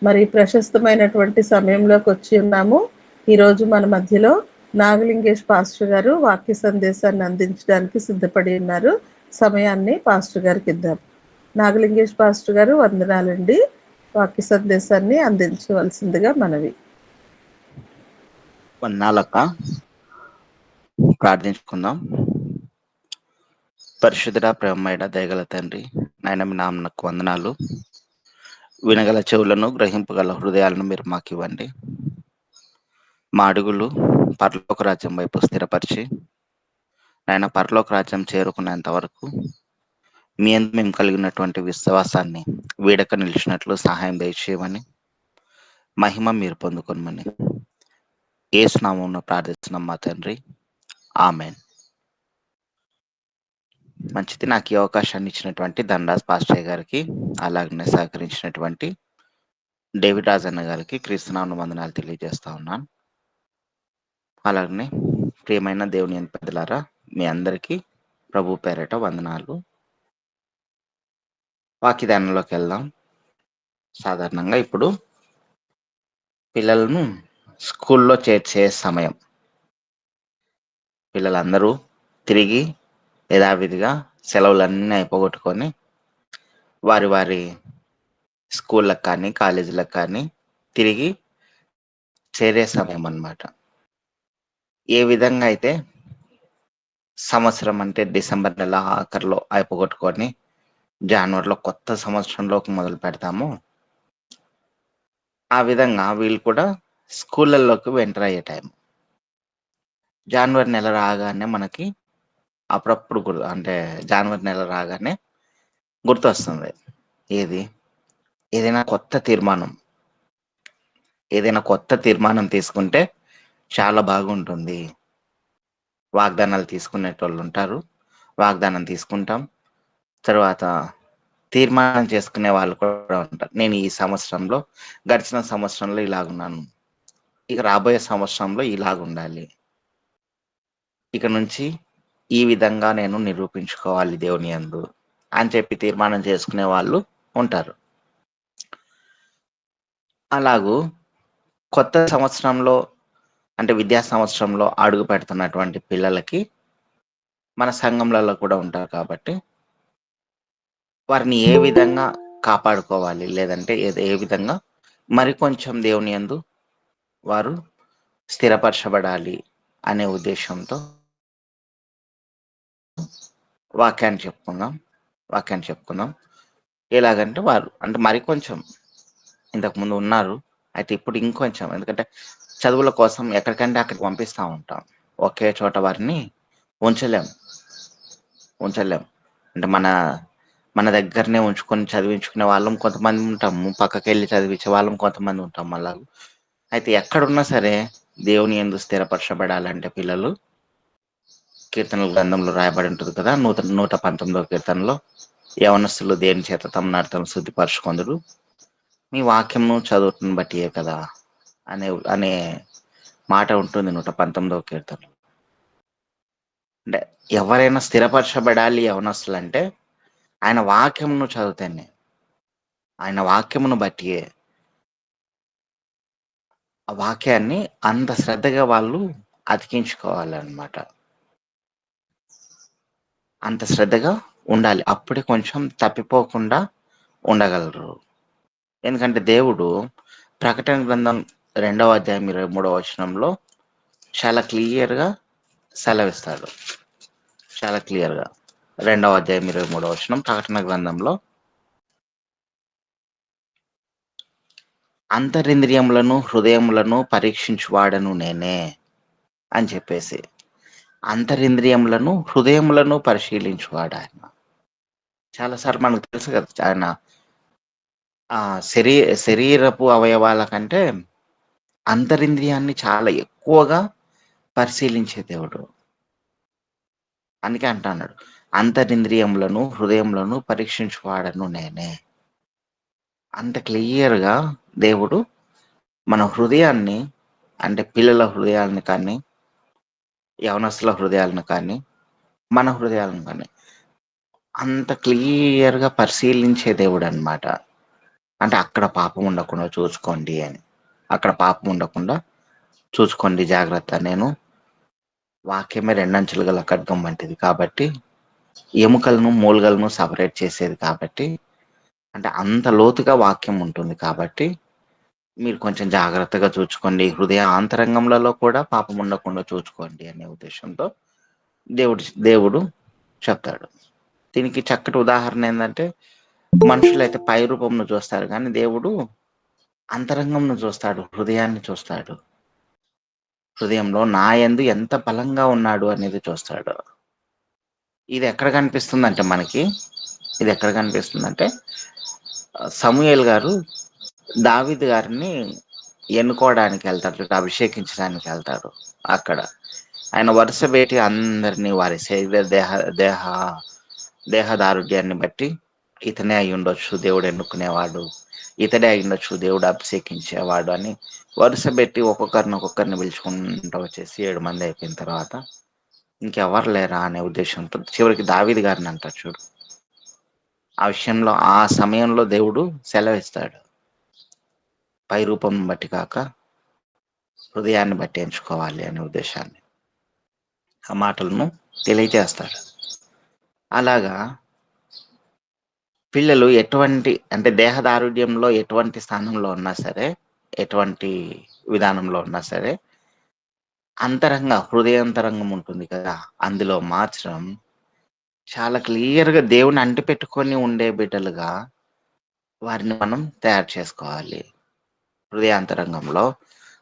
మరి ప్రశస్తమైనటువంటి సమయంలోకి వచ్చి ఉన్నాము. ఈరోజు మన మధ్యలో నాగలింగేష్ పాస్టర్ గారు వాక్య సందేశాన్ని అందించడానికి సిద్ధపడి ఉన్నారు. సమయాన్ని పాస్టర్ గారికి ఇద్దాం. నాగలింగేష్ పాస్టర్ గారు, వందనాలండి. వాక్య సందేశాన్ని అందించవలసిందిగా మనవి. వందనాలక్క. ప్రార్థించుకుందాం. పరిశుద్ధుడా, ప్రేమమైన దయగల తండ్రి, నాయన మీ నామనకు వందనాలు. వినగల చెవులను, గ్రహింపగల హృదయాలను మీరు మాకు ఇవ్వండి. మా అడుగులు పరలోక రాజ్యం వైపు స్థిరపరిచి, నాయన పరలోక రాజ్యం చేరుకునేంత వరకు మీ అందు మేము కలిగినటువంటి విశ్వాసాన్ని వీడక నిలిచినట్లు సహాయం దయచేయమని, మహిమ మీరు పొందుకొనమని యేసు నామమున ప్రార్థిస్తున్నాం మా తండ్రి, ఆమెన్. మంచిది. నాకు ఈ అవకాశాన్ని ఇచ్చినటువంటి ధనరాజ్ పాస్టర్ గారికి, అలాగనే సహకరించినటువంటి డేవిడ్ రాజన్న గారికి క్రీస్తునామమున వందనాలు తెలియజేస్తా ఉన్నాను. అలాగనే ప్రియమైన దేవుని పెద్దలారా, మీ అందరికీ ప్రభు పేరట వందనాలు. వాక్యదానంలోకి వెళ్దాం. సాధారణంగా ఇప్పుడు పిల్లలను స్కూల్లో చేర్చే సమయం. పిల్లలందరూ తిరిగి యథావిధిగా సెలవులన్నీ అయిపోగొట్టుకొని వారి వారి స్కూళ్ళకు కానీ కాలేజీలకు కానీ తిరిగి చేరే సమయం అన్నమాట. ఏ విధంగా అయితే సంవత్సరం అంటే డిసెంబర్ నెల ఆఖరిలో అయిపోగొట్టుకొని జనవరిలో కొత్త సంవత్సరంలోకి మొదలు పెడతాము, ఆ విధంగా వీళ్ళు కూడా స్కూళ్ళల్లోకి ఎంటర్ అయ్యే టైం. జనవరి నెల రాగానే మనకి అప్పుడప్పుడు అంటే జనవరి నెల రాగానే గుర్తొస్తుంది ఏది, ఏదైనా కొత్త తీర్మానం తీసుకుంటే చాలా బాగుంటుంది. వాగ్దానాలు తీసుకునేటోళ్ళు ఉంటారు, వాగ్దానం తీసుకుంటాం. తర్వాత తీర్మానం చేసుకునే వాళ్ళు కూడా ఉంటారు. నేను ఈ సంవత్సరంలో, గడిచిన సంవత్సరంలో ఇలాగున్నాను, ఇక రాబోయే సంవత్సరంలో ఇలాగుండాలి, ఇక నుంచి ఈ విధంగా నేను నిరూపించుకోవాలి దేవుని యందు అని చెప్పి తీర్మానం చేసుకునే వాళ్ళు ఉంటారు. అలాగూ కొత్త సంవత్సరంలో అంటే విద్యా సంవత్సరంలో అడుగు పెడుతున్నటువంటి పిల్లలకి మన సంఘంలలో కూడా ఉంటారు కాబట్టి వారిని ఏ విధంగా కాపాడుకోవాలి, లేదంటే ఏ విధంగా మరి కొంచెం దేవుని యందు వారు స్థిరపరచబడాలి అనే ఉద్దేశంతో వాక్యాన్ని చెప్పుకుందాం. ఎలాగంటే వారు అంటే మరి కొంచెం ఇంతకుముందు ఉన్నారు, అయితే ఇప్పుడు ఇంకొంచెం, ఎందుకంటే చదువుల కోసం ఎక్కడికంటే అక్కడికి పంపిస్తూ ఉంటాం. ఒకే చోట వారిని ఉంచలేం. అంటే మన దగ్గరనే ఉంచుకొని చదివించుకునే వాళ్ళం కొంతమంది ఉంటాము, పక్కకి వెళ్ళి చదివించే వాళ్ళం కొంతమంది ఉంటాం. అలాగూ అయితే ఎక్కడున్నా సరే దేవుని యందు స్థిరపరచబడాలంటే పిల్లలు, కీర్తనల గ్రంథంలో రాయబడి ఉంటుంది కదా, 119వ కీర్తనలో, యవనస్తులు దేని చేత తమ నడతను శుద్ధిపరచుకొందురు, మీ వాక్యము చదువుతుని బట్టియే కదా అనే మాట ఉంటుంది 119వ కీర్తనలో. అంటే ఎవరైనా స్థిరపరచబడాలి యవనస్తులు అంటే ఆయన వాక్యమును చదివితేనే, ఆయన వాక్యమును బట్టియే, ఆ వాక్యాన్ని అంత శ్రద్ధగా వాళ్ళు అతికించుకోవాలన్నమాట. అంత శ్రద్ధగా ఉండాలి, అప్పుడే కొంచెం తప్పిపోకుండా ఉండగలరు. ఎందుకంటే దేవుడు ప్రకటన గ్రంథం 2వ అధ్యాయం 23వ వచనంలో చాలా క్లియర్గా సెలవిస్తాడు. చాలా క్లియర్గా 2వ అధ్యాయం 23వ వచనం ప్రకటన గ్రంథంలో, అంతరింద్రియములను హృదయములను పరీక్షించువాడను నేనే అని చెప్పేసి, అంతరింద్రియములను హృదయములను పరిశీలించువాడు ఆయన. చాలాసార్లు మనకు తెలుసు కదా, ఆయన శరీరపు అవయవాల కంటే అంతరింద్రియాన్ని చాలా ఎక్కువగా పరిశీలించే దేవుడు. అందుకే అంటున్నాడు, అంతరింద్రియములను హృదయములను పరీక్షించువాడను నేనే. అంత క్లియర్గా దేవుడు మన హృదయాన్ని, అంటే పిల్లల హృదయాలను కానీ, యవనస్తుల హృదయాలను కానీ, మన హృదయాలను కానీ అంత క్లియర్గా పరిశీలించే దేవుడు అన్నమాట. అంటే అక్కడ పాపం ఉండకుండా చూసుకోండి అని. అక్కడ పాపం ఉండకుండా చూసుకోండి జాగ్రత్త. నేను వాక్యమే రెండంచులు గల ఖడ్గం వంటిది కాబట్టి, ఎముకలను మూలుగలను సపరేట్ చేసేది కాబట్టి, అంటే అంత లోతుగా వాక్యం ఉంటుంది కాబట్టి మీరు కొంచెం జాగ్రత్తగా చూసుకోండి. హృదయ ఆంతరంగంలో కూడా పాపం ఉండకుండా చూసుకోండి అనే ఉద్దేశంతో దేవుడు చెప్తాడు. దీనికి చక్కటి ఉదాహరణ ఏంటంటే, మనుషులైతే పై రూపంను చూస్తారు కానీ దేవుడు అంతరంగంను చూస్తాడు, హృదయాన్ని చూస్తాడు. హృదయంలో నా యందు ఎంత బలంగా ఉన్నాడు అనేది చూస్తాడు. ఇది ఎక్కడ కనిపిస్తుందంటే మనకి, ఇది ఎక్కడ కనిపిస్తుందంటే సమూయేలు గారు దావీదు గారిని ఎన్నుకోవడానికి వెళ్తాడు, అభిషేకించడానికి వెళ్తాడు. అక్కడ ఆయన వరుస పెట్టి అందరినీ వారి శరీర దేహ దేహదారుఢ్యాన్ని బట్టి ఇతనే అయి ఉండొచ్చు దేవుడు ఎన్నుకునేవాడు, ఇతడే అయి ఉండొచ్చు దేవుడు అభిషేకించేవాడు అని వరుస పెట్టి ఒక్కొక్కరిని పిలుచుకుంటూ వచ్చేసి 7 మంది అయిపోయిన తర్వాత ఇంకెవరు లేరా అనే ఉద్దేశంతో చివరికి దావీదు గారిని అంటారు చూడు. ఆ విషయంలో ఆ సమయంలో దేవుడు సెలవిస్తాడు, పై రూపం బట్టి కాక హృదయాన్ని బట్టి ఎంచుకోవాలి అనే ఉద్దేశాన్ని ఆ మాటలను తెలియజేస్తాడు. అలాగా పిల్లలు ఎటువంటి అంటే దేహదారుఢ్యంలో ఎటువంటి స్థానంలో ఉన్నా సరే, ఎటువంటి విధానంలో ఉన్నా సరే, హృదయాంతరంగం ఉంటుంది కదా, అందులో మాత్రం చాలా క్లియర్గా దేవుని అంటిపెట్టుకొని ఉండే బిడ్డలుగా వారిని మనం తయారు చేసుకోవాలి. హృదయాంతరంగంలో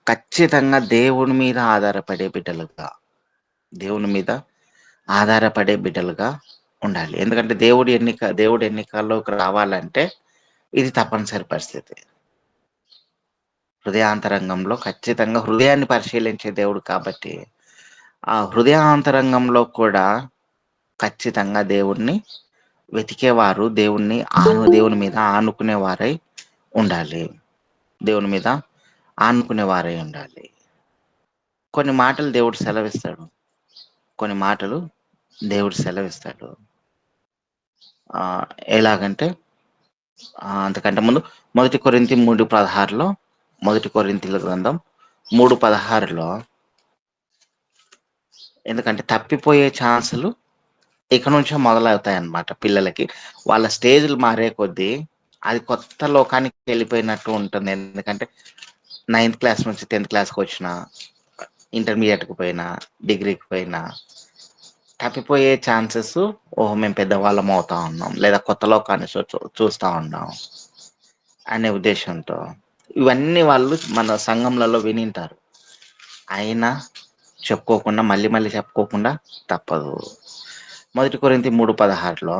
ఖచ్చితంగా దేవుని మీద ఆధారపడే బిడ్డలుగా, దేవుని మీద ఆధారపడే బిడ్డలుగా ఉండాలి. ఎందుకంటే దేవుడి ఎన్నికల్లోకి రావాలంటే ఇది తప్పనిసరి పరిస్థితి. హృదయాంతరంగంలో ఖచ్చితంగా హృదయాన్ని పరిశీలించే దేవుడు కాబట్టి ఆ హృదయాంతరంగంలో కూడా ఖచ్చితంగా దేవుణ్ణి వెతికేవారు, దేవుని మీద ఆనుకునేవారై ఉండాలి. దేవుని మీద ఆనుకునేవారై ఉండాలి. కొన్ని మాటలు దేవుడు సెలవిస్తాడు, కొన్ని మాటలు దేవుడు సెలవిస్తాడు. ఎలాగంటే అంతకంటే ముందు 1 కొరింథీ 3:16లో, 1 కొరింథీల గ్రంథం 3:16లో, ఎందుకంటే తప్పిపోయే ఛాన్సులు ఇక నుంచే మొదలవుతాయి అన్నమాట. పిల్లలకి వాళ్ళ స్టేజ్లు మారే కొద్దీ అది కొత్త లోకానికి వెళ్ళిపోయినట్టు ఉంటుంది. ఎందుకంటే 9th క్లాస్ నుంచి 10th క్లాస్కి వచ్చిన, ఇంటర్మీడియట్కి పోయినా, డిగ్రీకి పోయినా తప్పిపోయే ఛాన్సెస్, ఓహో మేము పెద్దవాళ్ళం అవుతా ఉన్నాం లేదా కొత్త లోకాన్ని చూస్తూ ఉన్నాం అనే ఉద్దేశంతో ఇవన్నీ వాళ్ళు మన సంఘంలలో వినింటారు. అయినా చెప్పుకోకుండా మళ్ళీ చెప్పుకోకుండా తప్పదు. 1 కొరింథీ 3:16లో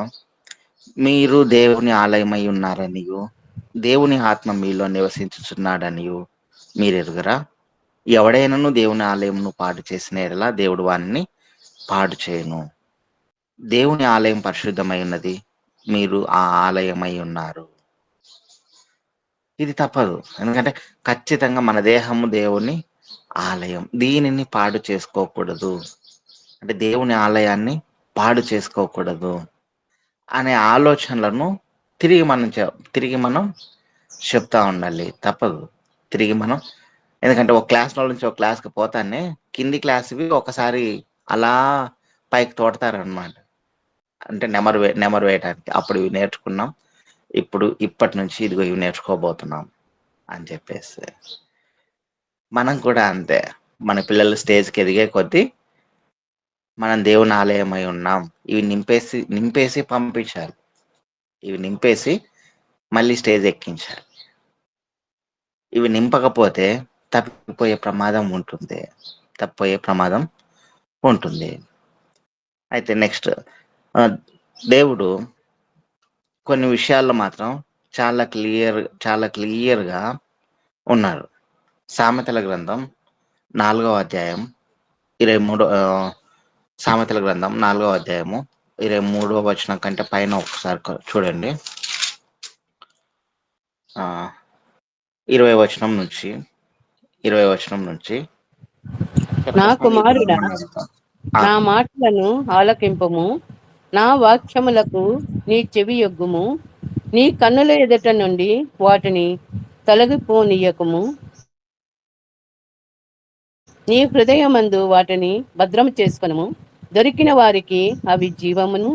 మీరు దేవుని ఆలయమై ఉన్నారనియు దేవుని ఆత్మ మీలో నివసించుచున్నాడనియు మీరు ఎరుగరా? ఎవడైనను దేవుని ఆలయంను పాడు చేసిన ఎడల దేవుడు వారిని పాడు చేయను. దేవుని ఆలయం పరిశుద్ధమై ఉన్నది, మీరు ఆ ఆలయమై ఉన్నారు. ఇది తప్పదు. ఎందుకంటే ఖచ్చితంగా మన దేహము దేవుని ఆలయం, దీనిని పాడు చేసుకోకూడదు. అంటే దేవుని ఆలయాన్ని పాడు చేసుకోకూడదు అనే ఆలోచనలను తిరిగి మనం చెప్తా ఉండాలి. తప్పదు. తిరిగి మనం, ఎందుకంటే ఒక క్లాస్లో నుంచి ఒక క్లాస్కి పోతానే కింది క్లాస్వి ఒకసారి అలా పైకి తోడతారనమాట. అంటే నెమరు వేయడానికి. అప్పుడు ఇవి నేర్చుకున్నాం, ఇప్పటి నుంచి ఇదిగో ఇవి నేర్చుకోబోతున్నాం అని చెప్పేసి మనం కూడా అంతే. మన పిల్లలు స్టేజ్కి ఎదిగే కొద్దీ మనం దేవుని ఆలయమై ఉన్నాం, ఇవి నింపేసి పంపించాలి. ఇవి నింపేసి మళ్ళీ స్టేజ్ ఎక్కించాలి. ఇవి నింపకపోతే తప్పిపోయే ప్రమాదం ఉంటుంది. అయితే నెక్స్ట్, దేవుడు కొన్ని విషయాల్లో మాత్రం చాలా క్లియర్గా ఉన్నారు. సామెతల గ్రంథం 4వ అధ్యాయం 23 సామెతల గ్రంథం 4వ అధ్యాయము 23వ వచనం కంటే పైన ఒకసారి చూడండి. 20వ వచనం నుంచి నా కుమారుడా, నా మాటలను ఆలకింపుము, నా వాక్యములకు నీ చెవి యొగ్గుము. నీ కన్నుల ఎదుట నుండి వాటిని తొలగిపోనీయకము. నీ హృదయమందు వాటిని భద్రము చేసుకొనుము. దొరికిన వారికి అవి జీవమును,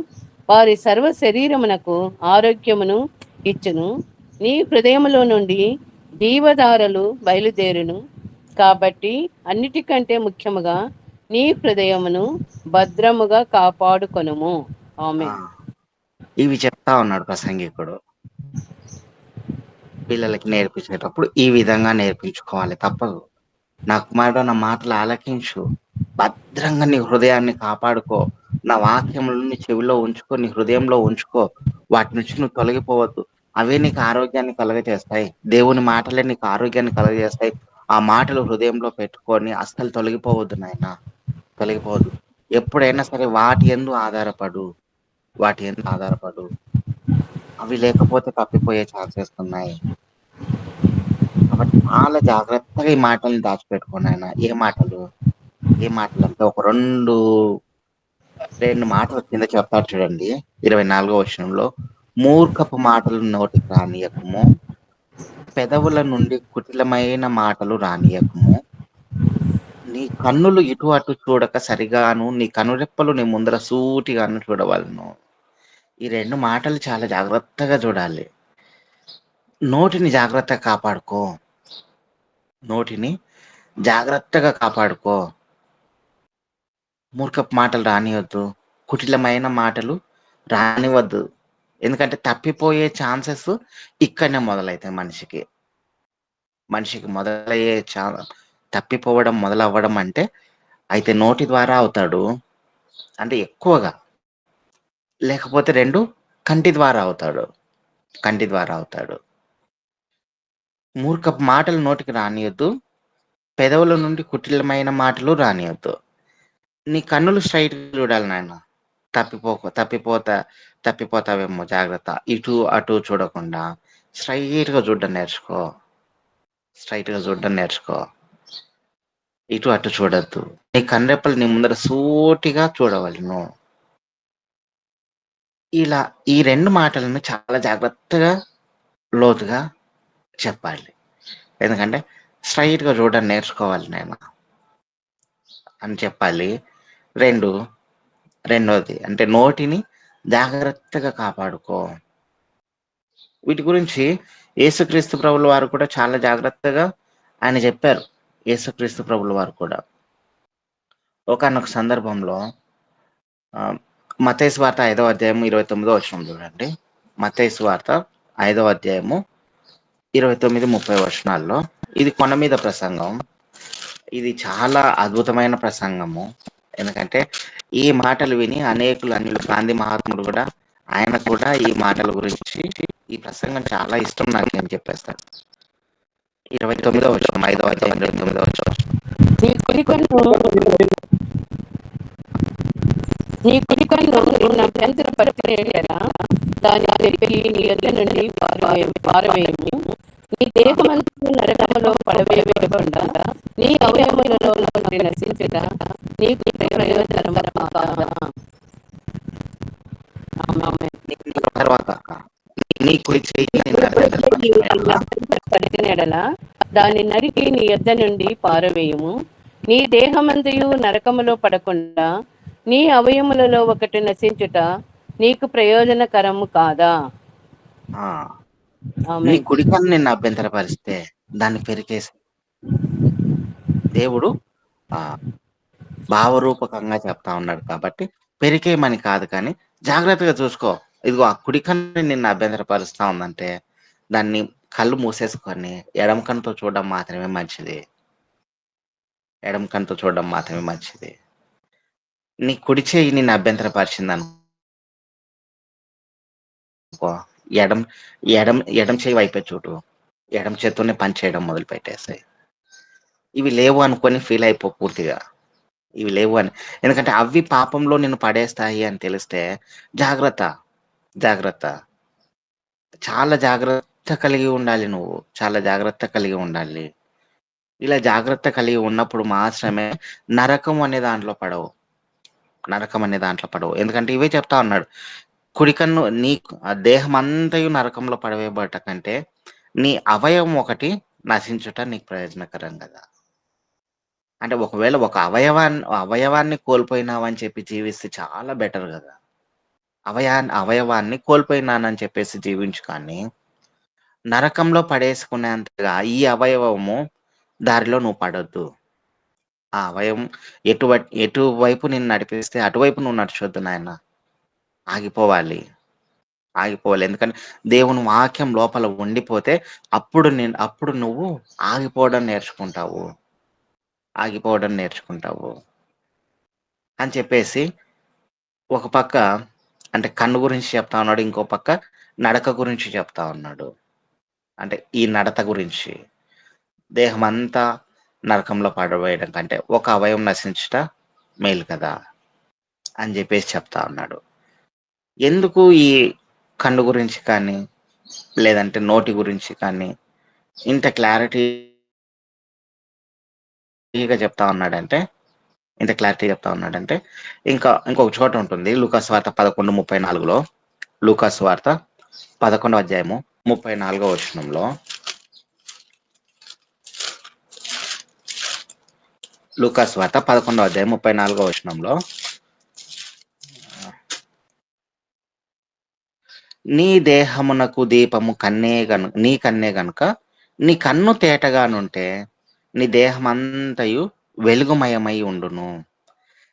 వారి సర్వ శరీరమునకు ఆరోగ్యమును ఇచ్చును. నీ హృదయములో నుండి జీవధారలు బయలుదేరును. కాబట్టి అన్నిటికంటే ముఖ్యముగా నీ హృదయమును భద్రముగా కాపాడుకొనుము. ఆ, ఆమేన్. ఇవి చెప్తా ఉన్నాడు ప్రసంగికుడు. పిల్లలకి నేర్పించేటప్పుడు ఈ విధంగా నేర్పించుకోవాలి, తప్పదు. నా కుమారుడు, నా మాటలు ఆలకించు, భద్రంగా నీ హృదయాన్ని కాపాడుకో, నా వాక్యములను నీ చెవిలో ఉంచుకో, నీ హృదయంలో ఉంచుకో, వాటి నుంచి నువ్వు తొలగిపోవద్దు. అవే నీకు ఆరోగ్యాన్ని కలుగజేస్తాయి. దేవుని మాటలే నీకు ఆరోగ్యాన్ని కలుగజేస్తాయి. ఆ మాటలు హృదయంలో పెట్టుకొని అస్సలు తొలగిపోవద్దు నాయన, తొలగిపోవద్దు. ఎప్పుడైనా సరే వాటి ఎందు ఆధారపడు. అవి లేకపోతే తప్పిపోయే ఛాన్సెస్ ఉన్నాయి. కాబట్టి చాలా జాగ్రత్తగా ఈ మాటల్ని దాచిపెట్టుకోండి ఆయన. ఏ మాటలు అంటే ఒక రెండు మాటలు కింద చెప్తారు చూడండి, 24వ వచనంలో, మూర్ఖపు మాటలు నోటికి రానియకము, పెదవుల నుండి కుటిలమైన మాటలు రానియకము, నీ కన్నులు ఇటు అటు చూడక సరిగాను, నీ కనురెప్పలు నీ ముందర సూటిగాను చూడవలను. ఈ రెండు మాటలు చాలా జాగ్రత్తగా చూడాలి. నోటిని జాగ్రత్తగా కాపాడుకో, నోటిని జాగ్రత్తగా కాపాడుకో. మూర్ఖపు మాటలు రానివద్దు, కుటిలమైన మాటలు రానివద్దు. ఎందుకంటే తప్పిపోయే ఛాన్సెస్ ఇక్కడనే మొదలవుతాయి. మనిషికి మొదలయ్యే తప్పిపోవడం మొదలవ్వడం అంటే అయితే నోటి ద్వారా అవుతాడు, అంటే ఎక్కువగా. లేకపోతే రెండు, కంటి ద్వారా అవుతాడు. మూర్ఖపు మాటలు నోటికి రానియొద్దు, పెదవుల నుండి కుటిలమైన మాటలు రానియొద్దు. నీ కన్నులు స్ట్రైట్ చూడాలి నాయన. తప్పిపోతావేమో, జాగ్రత్త. ఇటు అటు చూడకుండా స్ట్రైట్ గా చూడడం నేర్చుకో. ఇటు అటు చూడద్దు. నీ కన్నెప్పలు నీ ముందర సూటిగా చూడవలను. ఇలా ఈ రెండు మాటలను చాలా జాగ్రత్తగా లోతుగా చెప్పాలి. ఎందుకంటే స్ట్రైట్ గా చూడడం నేర్చుకోవాలి నేను అని చెప్పాలి. రెండోది అంటే నోటిని జాగ్రత్తగా కాపాడుకో. వీటి గురించి యేసుక్రీస్తు ప్రభుల వారు కూడా చాలా జాగ్రత్తగా ఆయన చెప్పారు. యేసుక్రీస్తు ప్రభుల వారు కూడా ఒకానొక సందర్భంలో మత్తయి సువార్త 5వ అధ్యాయము 29వ వచనం చూడండి. మత్తయి సువార్త 5వ అధ్యాయము 29-30 వచనాల్లో ఇది కొండ మీద ప్రసంగం. ఇది చాలా అద్భుతమైన ప్రసంగము. ఎందుకంటే ఈ మాటలు విని అనేకులు గాంధీ మహాత్ముడు కూడా, ఆయన కూడా ఈ మాటల గురించి, ఈ ప్రసంగం చాలా ఇష్టం నాకు అని చెప్పేస్తాడు. 29వ వచనం, 5వ అధ్యాయం 29వ వచనం. నీ కుడి కన్ను నిన్న అభ్యంతర పరిచర్యలా దాని తెప్పి నీ ఎద్ద నుండి పారవేయము. నీ దేహమంతా నరకములో పడవేయకుండా నీ అవయవములలో నశించుట నీకు ప్రయోజనము కాదా. తర్వాత నీ కుడి చెయ్యి నిన్ను పరిచిన ఎడల దాన్ని నరికి నీ ఎద్ద నుండి పారవేయము. నీ దేహమంతయు నరకములో పడకుండా నీ అవయములలో ఒకటి నశించుట నీకు ప్రయోజనకరము కాదా. నీ కుడికన్ను నిన్ను అభ్యంతరపరిస్తే దాన్ని పెరికేసి, దేవుడు భావరూపకంగా చెప్తా ఉన్నాడు కాబట్టి పెరికేయమని కాదు, కానీ జాగ్రత్తగా చూసుకో. ఇదిగో ఆ కుడికన్ను నిన్ను అభ్యంతరపరుస్తా ఉందంటే దాన్ని కళ్ళు మూసేసుకొని ఎడమ కన్నుతో చూడడం మాత్రమే మంచిది. నీ కుడి చేయి నిన్ను అభ్యంతరపరిచింది అనుకో, ఎడం చేయి వైపే చూడు, ఎడం చేత్తోనే పని చేయడం మొదలు పెట్టేసాయి. ఇవి లేవు అనుకొని ఫీల్ అయిపో పూర్తిగా. ఇవి లేవు అని, ఎందుకంటే అవి పాపంలో నిన్ను పడేస్తాయి అని తెలిస్తే జాగ్రత్త. చాలా జాగ్రత్త కలిగి ఉండాలి. నువ్వు చాలా జాగ్రత్త కలిగి ఉండాలి. ఇలా జాగ్రత్త కలిగి ఉన్నప్పుడు మాత్రమే నరకం అనే దాంట్లో పడవు. ఎందుకంటే ఇవే చెప్తా ఉన్నాడు, కుడి కన్ను నీ దేహం అంతయు నరకంలో పడవేయబడట కంటే నీ అవయవం ఒకటి నశించుట నీకు ప్రయోజనకరం కదా. అంటే ఒకవేళ ఒక అవయవాన్ని కోల్పోయినావని చెప్పి జీవిస్తే చాలా బెటర్ కదా. అవయవాన్ని కోల్పోయినానని చెప్పేసి జీవించు, కానీ నరకంలో పడేసుకునేంతగా ఈ అవయవము దారిలో నువ్వు పడొద్దు. ఆ అవయవం ఎటువైపు నిన్ను నడిపిస్తే అటువైపు నువ్వు నడిచొద్దు నాయన. ఆగిపోవాలి. ఎందుకంటే దేవుని వాక్యం లోపల ఉండిపోతే అప్పుడు నువ్వు ఆగిపోవడం నేర్చుకుంటావు అని చెప్పేసి ఒక పక్క అంటే కన్ను గురించి చెప్తా ఉన్నాడు, ఇంకో పక్క నడక గురించి చెప్తా ఉన్నాడు. అంటే ఈ నడత గురించి, దేహం అంతా నరకంలో పడవేయడం కంటే ఒక అవయవం నశించుట మేలు కదా అని చెప్పేసి చెప్తా ఉన్నాడు. ఎందుకు ఈ కన్ను గురించి కానీ లేదంటే నోటి గురించి కానీ ఇంత క్లారిటీగా చెప్తా ఉన్నాడంటే ఇంకొక చోట ఉంటుంది. లూకాసు వార్త 11:34లో, లూకాసు వార్త 11వ అధ్యాయము 34వ వచనంలో, లూకాసు వార్త 11వ అధ్యాయం 34వ వచనంలో, నీ దేహమునకు దీపము నీ కన్నే గనుక నీ కన్ను తేటగానుంటే నీ దేహమంతయు వెలుగుమయమై ఉండును.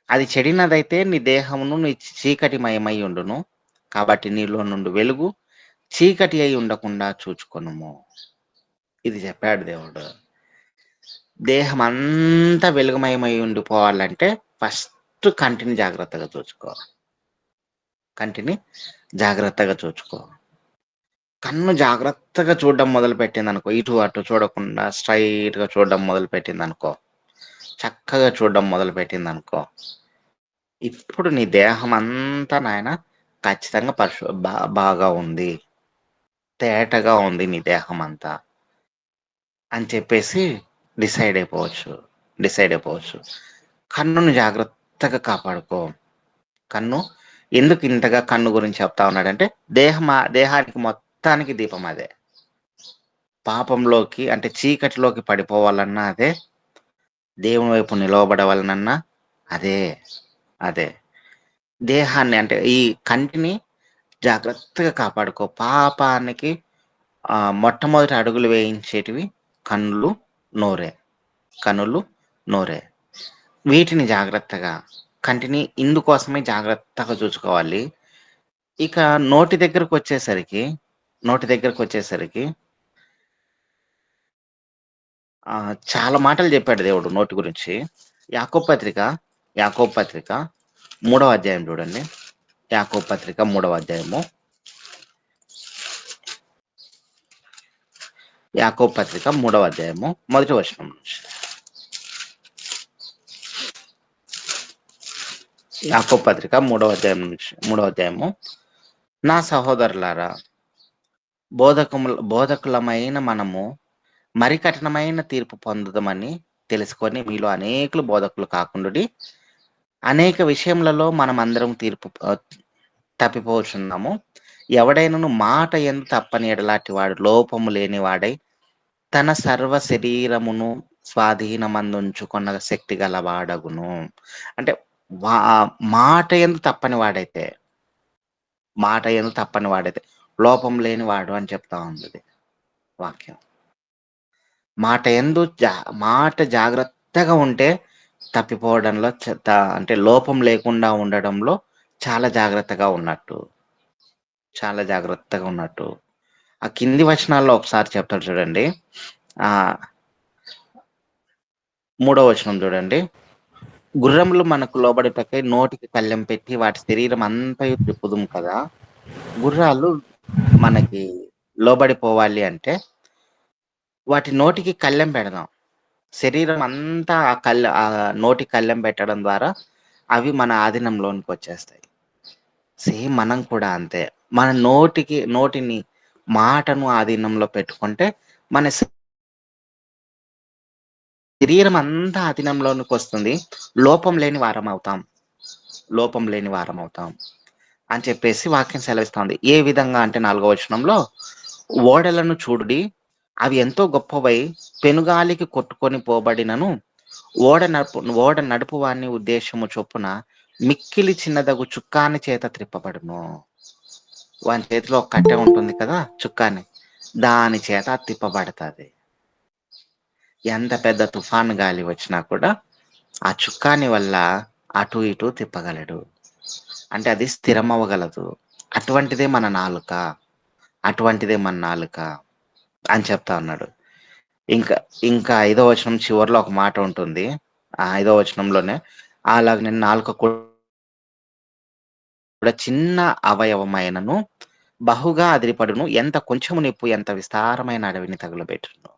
అది చెడినదైతే నీ దేహమును నీ చీకటిమయమై ఉండును. కాబట్టి నీలో నుండి వెలుగు చీకటి అయి ఉండకుండా చూచుకొనుము. ఇది చెప్పాడు దేవుడు. దేహం అంతా వెలుగుమయమై ఉండిపోవాలంటే ఫస్ట్ కంటిని జాగ్రత్తగా చూచుకో. కన్ను జాగ్రత్తగా చూడడం మొదలు పెట్టింది అనుకో, ఇటు అటు చూడకుండా స్ట్రైట్ గా చూడడం మొదలు పెట్టింది అనుకో, చక్కగా చూడడం మొదలు పెట్టింది అనుకో, ఇప్పుడు నీ దేహం అంతా నాయన ఖచ్చితంగా బాగా ఉంది, తేటగా ఉంది నీ దేహం అంతా అని చెప్పేసి డిసైడ్ అయిపోవచ్చు. కన్నును జాగ్రత్తగా కాపాడుకో. కన్ను ఎందుకు ఇంతగా కన్ను గురించి చెప్తా ఉన్నాడంటే దేహానికి మొత్తానికి దీపం అదే. పాపంలోకి అంటే చీకటిలోకి పడిపోవాలన్నా అదే, దేవుని వైపు నిలవబడవాలనన్నా అదే. దేహాన్ని అంటే ఈ కంటిని జాగ్రత్తగా కాపాడుకో. పాపానికి మొట్టమొదటి అడుగులు వేయించేటివి కన్నులు, నోరే. వీటిని జాగ్రత్తగా, కంటిని ఇందుకోసమే జాగ్రత్తగా చూసుకోవాలి. ఇక నోటి దగ్గరకు వచ్చేసరికి చాలా మాటలు చెప్పాడు దేవుడు నోటి గురించి. యాకోబు పత్రిక 3వ అధ్యాయం చూడండి. యాకోబు పత్రిక 3వ అధ్యాయము, యాకోబు పత్రిక 3వ అధ్యాయము మొదటి వచనం నుంచి. యాకోబు పత్రిక 3వ అధ్యాయము, నా సహోదరులారా, బోధకులమైన మనము మరి కఠినమైన తీర్పు పొందుదామని తెలుసుకొని మీలో అనేకులు బోధకులు కాకుండా అనేక విషయములలో మనం అందరం తప్పిపోచున్నాము. ఎవడైనను మాట ఎందు తప్పని ఎడలాంటి వాడు లోపము లేని వాడై తన సర్వ శరీరమును స్వాధీనమందుంచుకున్న శక్తి గలవాడగును. అంటే మాట ఎందు తప్పని వాడైతే లోపం లేని వాడు అని చెప్తా ఉంది వాక్యం. మాట జాగ్రత్తగా ఉంటే తప్పిపోవడంలో అంటే లోపం లేకుండా ఉండడంలో చాలా జాగ్రత్తగా ఉన్నట్టు. ఆ కింది వచనాల్లో ఒకసారి చెప్తాడు చూడండి. 3వ వచనం చూడండి. గుర్రములు మనకు లోబడుటకై నోటికి కళ్ళెం పెట్టి వాటి శరీరం అంతా త్రిప్పుదుము కదా. గుర్రాలు మనకి లోబడిపోవాలి అంటే వాటి నోటికి కళ్ళెం పెడదాం. శరీరం అంతా ఆ నోటి కళ్ళెం పెట్టడం ద్వారా అవి మన ఆధీనంలోనికి వచ్చేస్తాయి. సేమ్ మనం కూడా అంతే. మన నోటిని మాటను ఆధీనంలో పెట్టుకుంటే మన శరీరం అంతా ఆధీనంలోనికి వస్తుంది. లోపం లేని వారం అవుతాం. అని చెప్పేసి వాక్యం సెలవిస్తోంది. ఏ విధంగా అంటే 4వ వచనంలో, ఓడలను చూడుడి, అవి ఎంతో గొప్పవై పెనుగాలికి కొట్టుకొని పోబడినను ఓడ నడుపు వాని ఉద్దేశము చొప్పున మిక్కిలి చిన్నదగు చుక్కాని చేత త్రిప్పబడును. వాని చేతిలో ఒక కట్టె ఉంటుంది కదా, చుక్కాని, దాని చేత తిప్పబడుతుంది. ఎంత పెద్ద తుఫాను గాలి వచ్చినా కూడా ఆ చుక్కాని వల్ల అటు ఇటు తిప్పగలడు. అంటే అది స్థిరమవ్వగలదు. అటువంటిదే మన నాలుక, అటువంటిదే మన నాలుక అని చెప్తా ఉన్నాడు. ఇంకా ఇంకా 5వ వచనం చివరిలో ఒక మాట ఉంటుంది. ఆ 5వ వచనంలోనే, అలాగనే నాలుక కూడా చిన్న అవయవమైనను బహుగా అదిరిపడును, ఎంత కొంచెము నిప్పు ఎంత విస్తారమైన అడవిని తగులబెట్టును.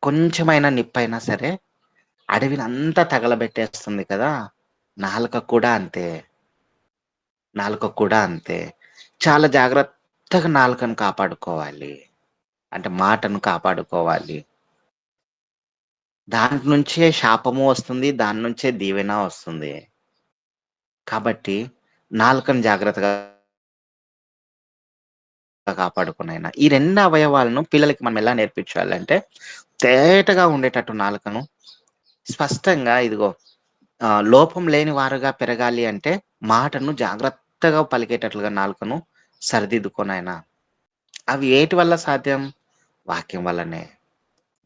కొంచెమైన నిప్పైనా సరే అడవిని అంతా తగలబెట్టేస్తుంది కదా. నాలుక కూడా అంతే, నాలుక కూడా అంతే. చాలా జాగ్రత్తగా నాలుకను కాపాడుకోవాలి, అంటే మాటను కాపాడుకోవాలి. దాని నుంచే శాపము వస్తుంది, దాని నుంచే దీవెన వస్తుంది. కాబట్టి నాలుకను జాగ్రత్తగా కాపాడుకునైనా ఈ 2 అవయవాలను పిల్లలకి మనం ఎలా నేర్పించాలంటే, తేటగా ఉండేటట్టు నాలుకను స్పష్టంగా, ఇదిగో లోపం లేని వారుగా పెరగాలి అంటే మాటను జాగ్రత్తగా పలికేటట్లుగా నాలుకను సరిదిద్దుకొనైనా. అవి ఏటి వల్ల సాధ్యం? వాక్యం వల్లనే,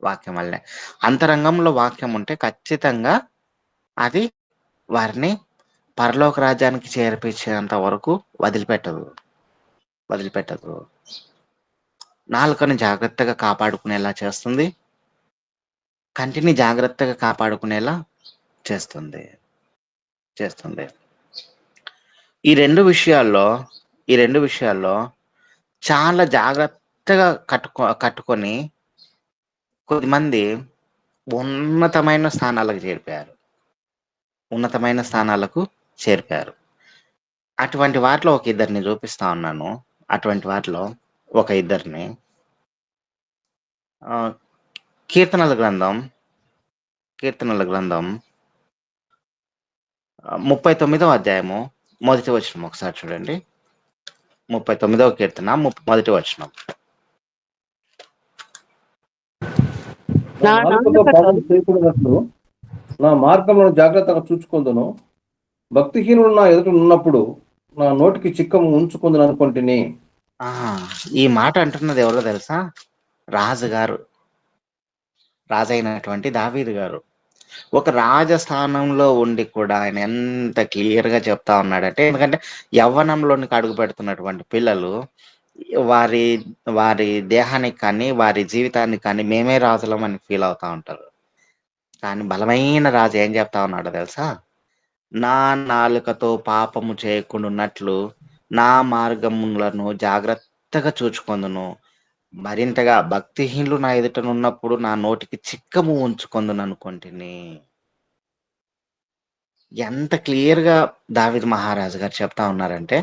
వాక్యం వల్లనే. అంతరంగంలో వాక్యం ఉంటే ఖచ్చితంగా అది వారిని పరలోక రాజ్యానికి చేర్పించేంత వరకు వదిలిపెట్టదు. నాలుకను జాగ్రత్తగా కాపాడుకునేలా చేస్తుంది, కంటిని జాగ్రత్తగా కాపాడుకునేలా చేస్తుంది. ఈ రెండు విషయాల్లో చాలా జాగ్రత్తగా కట్టుకొని కొద్దిమంది ఉన్నతమైన స్థానాలకు చేరిపారు. అటువంటి వాటిలో ఒక ఇద్దరిని చూపిస్తా ఉన్నాను. అటువంటి వాటిలో ఒక ఇద్దరిని, కీర్తనల గ్రంథం 39వ అధ్యాయము 1వ వచనం ఒకసారి చూడండి. 39వ కీర్తన 1వ వచనం. నా నాలుకతో నాలుకతో పాపం చేయకూడనట్లు నా మార్గములను జాగ్రత్తగా చూచుకొందును. భక్తిహీనుడు నా ఎదుట ఉన్నప్పుడు నా నోటికి చిక్కము ఉంచుకుందును అనుకుంటుని. ఈ మాట అంటున్నది ఎవరో తెలుసా? రాజైనటువంటి దావీదు గారు. ఒక రాజస్థానంలో ఉండి కూడా ఆయన ఎంత క్లియర్గా చెప్తా ఉన్నాడంటే, ఎందుకంటే యవ్వనంలోనికి అడుగు పెడుతున్నటువంటి పిల్లలు వారి వారి దేహానికి కానీ వారి జీవితానికి కానీ మేమే రాజులం అని ఫీల్ అవుతా ఉంటారు. కానీ బలమైన రాజు ఏం చెప్తా ఉన్నాడో తెలుసా? నా నాలుకతో పాపము చేయకుండాన్నట్లు నా మార్గములను జాగ్రత్తగా చూచుకొందును. మరింతగా భక్తిహీనులు నా ఎదుటనున్నప్పుడు నా నోటికి చిక్కము ఉంచుకొందును అనుకుంటుని. ఎంత క్లియర్గా దావీదు మహారాజు గారు చెప్తా ఉన్నారంటే,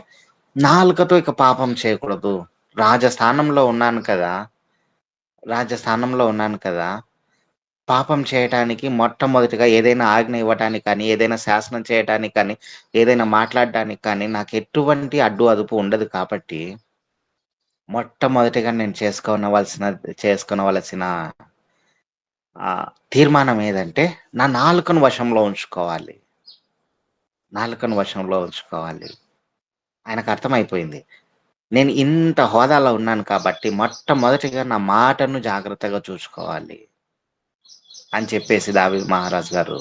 నాలుకతో ఇక పాపం చేయకూడదు. రాజస్థానంలో ఉన్నాను కదా, పాపం చేయటానికి మొట్టమొదటిగా ఏదైనా ఆజ్ఞ ఇవ్వటానికి కానీ, ఏదైనా శాసనం చేయటానికి కానీ, ఏదైనా మాట్లాడడానికి కానీ నాకు ఎటువంటి అడ్డు అదుపు ఉండదు. కాబట్టి మొట్టమొదటిగా నేను చేసుకోవలసిన తీర్మానం ఏదంటే, నా నాలుకను వశంలో ఉంచుకోవాలి. ఆయనకు అర్థమైపోయింది, నేను ఇంత హోదాలో ఉన్నాను కాబట్టి మొట్టమొదటిగా నా మాటను జాగ్రత్తగా చూసుకోవాలి అని చెప్పేసి దావీదు మహారాజు గారు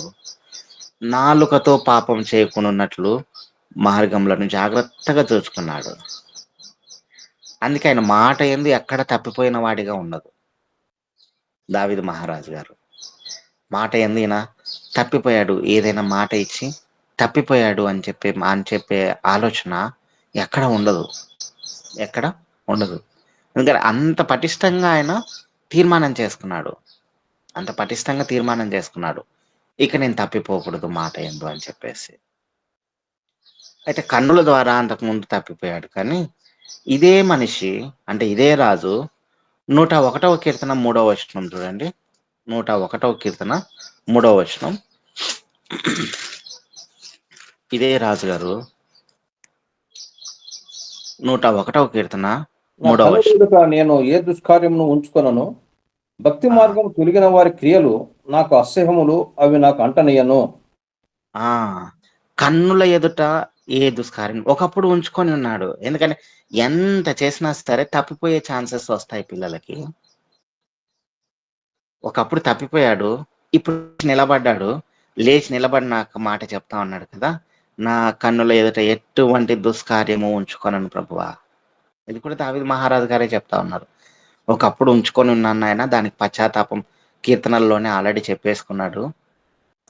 నాలుకతో పాపం చేయకున్నట్లు మార్గములను జాగ్రత్తగా చూసుకున్నాడు. అందుకే ఆయన మాట యందు ఎక్కడ తప్పిపోయిన వాడిగా ఉండదు. దావీదు మహారాజు గారు మాట యందు ఈయన తప్పిపోయాడు, ఏదైనా మాట ఇచ్చి తప్పిపోయాడు అని చెప్పే ఆలోచన ఎక్కడ ఉండదు. ఎందుకంటే అంత పటిష్టంగా ఆయన తీర్మానం చేసుకున్నాడు, ఇక నేను తప్పిపోకూడదు మాట యందు అని చెప్పేసి. అయితే కన్నుల ద్వారా అంతకుముందు తప్పిపోయాడు, కానీ ఇదే మనిషి, అంటే ఇదే రాజు 101వ కీర్తన 3వ వచనం చూడండి. 101వ కీర్తన 3వ వచనం. ఇదే రాజుగారు 101వ కీర్తన నా 3వ కన్నుల వచనం. ఎదుట నేను ఏ దుష్కార్యమును ఉంచుకొనను. భక్తి ఆ మార్గం తొలగిన వారి క్రియలు నాకు అసహ్యములు, అవి నాకు అంటనీయను. ఆ కన్నుల ఎదుట ఏ దుష్కార్యం ఒకప్పుడు ఉంచుకొని ఉన్నాడు. ఎందుకంటే ఎంత చేసినా సరే తప్పిపోయే ఛాన్సెస్ వస్తాయి పిల్లలకి. ఒకప్పుడు తప్పిపోయాడు, ఇప్పుడు నిలబడ్డాడు. లేచి నిలబడినాక మాట చెప్తా ఉన్నాడు కదా, నా కన్నుల ఎదుట ఎటువంటి దుష్కార్యము ఉంచుకొనను ప్రభువా. ఇది కూడా దావీదు మహారాజు గారే చెప్తా ఉన్నారు. ఒకప్పుడు ఉంచుకొని ఉన్నాను ఆయన, దానికి పశ్చాత్తాపం కీర్తనల్లోనే ఆల్రెడీ చెప్పేసుకున్నాడు.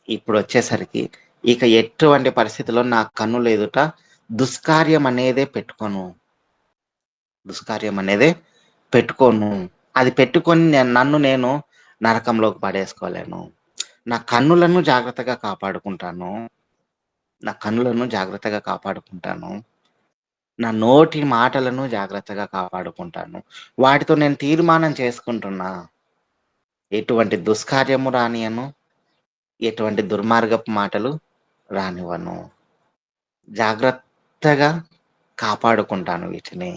ఇప్పుడు వచ్చేసరికి ఇక ఎటువంటి పరిస్థితిలో నా కన్నుల ఎదుట దుష్కార్యం అనేదే పెట్టుకోను. దుష్కార్యం అనేదే పెట్టుకోను. అది పెట్టుకొని నన్ను నేను నరకంలోకి పడేసుకోలేను. నా కన్నులను జాగ్రత్తగా కాపాడుకుంటాను. నా కన్నులను జాగ్రత్తగా కాపాడుకుంటాను. నా నోటి మాటలను జాగ్రత్తగా కాపాడుకుంటాను. వాటితో నేను తీర్మానం చేసుకుంటున్నా. ఎటువంటి దుష్కార్యము రానియను. ఎటువంటి దుర్మార్గపు మాటలు రానివ్వను. జాగ్రత్తగా కాపాడుకుంటాను వీటిని.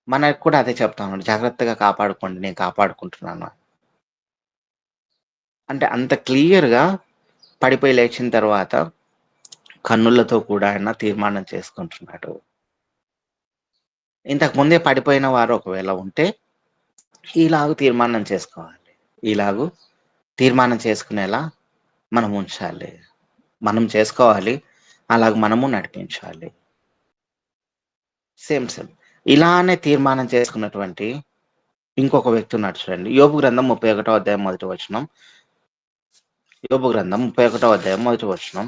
మనకు కూడా అదే చెప్తా ఉన్నాడు. జాగ్రత్తగా కాపాడుకోండి, నేను కాపాడుకుంటున్నాను. అంటే అంత క్లియర్‌గా పడిపోయి లేచిన తర్వాత కన్నులతో కూడా ఆయన తీర్మానం చేసుకుంటున్నాడు. ఇంతకు ముందే పడిపోయిన వారు ఒకవేళ ఉంటే ఇలాగు తీర్మానం చేసుకోవాలి. ఇలాగు తీర్మానం చేసుకునేలా మనం ఉంచాలి. మనం చేసుకోవాలి. అలాగ మనము నడిపించాలి. సేమ్. ఇలానే తీర్మానం చేసుకున్నటువంటి ఇంకొక వ్యక్తి ఉన్నాడు చూడండి. యోబు గ్రంథం 31వ అధ్యాయం మొదటి వచనం. యోబు గ్రంథం 31వ అధ్యాయం మొదటి వచనం.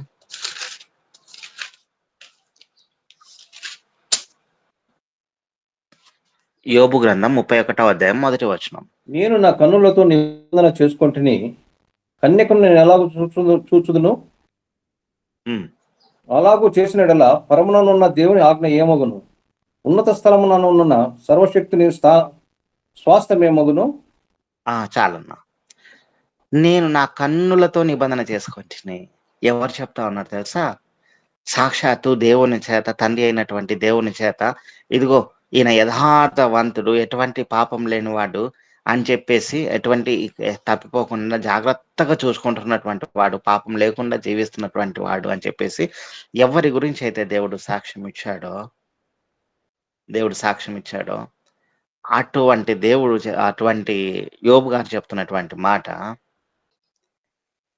యోబు గ్రంథం 31వ అధ్యాయం మొదటి వచనం. నేను నా కన్నులతో నిబంధన చేసుకొంటిని, కన్యకను నేను ఎలాగూ చూచుదును. హ్మ్. అలాగూ చేసిన యెడల పరముననున్న దేవుని ఆజ్ఞ ఏమగును? ఉన్నత స్థలముననున్న సర్వశక్తుని స్వాస్థ్యమేమగును? చాలన్నా. నేను నా కన్నులతో నిబంధన చేసుకొంటిని. ఎవరు చెప్తా ఉన్నారు తెలుసా? సాక్షాత్తు దేవుని చేత, తండ్రి అయినటువంటి దేవుని చేత, ఇదిగో ఈయన యథార్థవంతుడు, ఎటువంటి పాపం లేనివాడు అని చెప్పేసి, ఎటువంటి తప్పిపోకుండా జాగ్రత్తగా చూసుకుంటున్నటువంటి వాడు, పాపం లేకుండా జీవిస్తున్నటువంటి వాడు అని చెప్పేసి ఎవరి గురించి అయితే దేవుడు సాక్ష్యం ఇచ్చాడో అటువంటి దేవుడు అటువంటి యోబు గారు చెప్తున్నటువంటి మాట,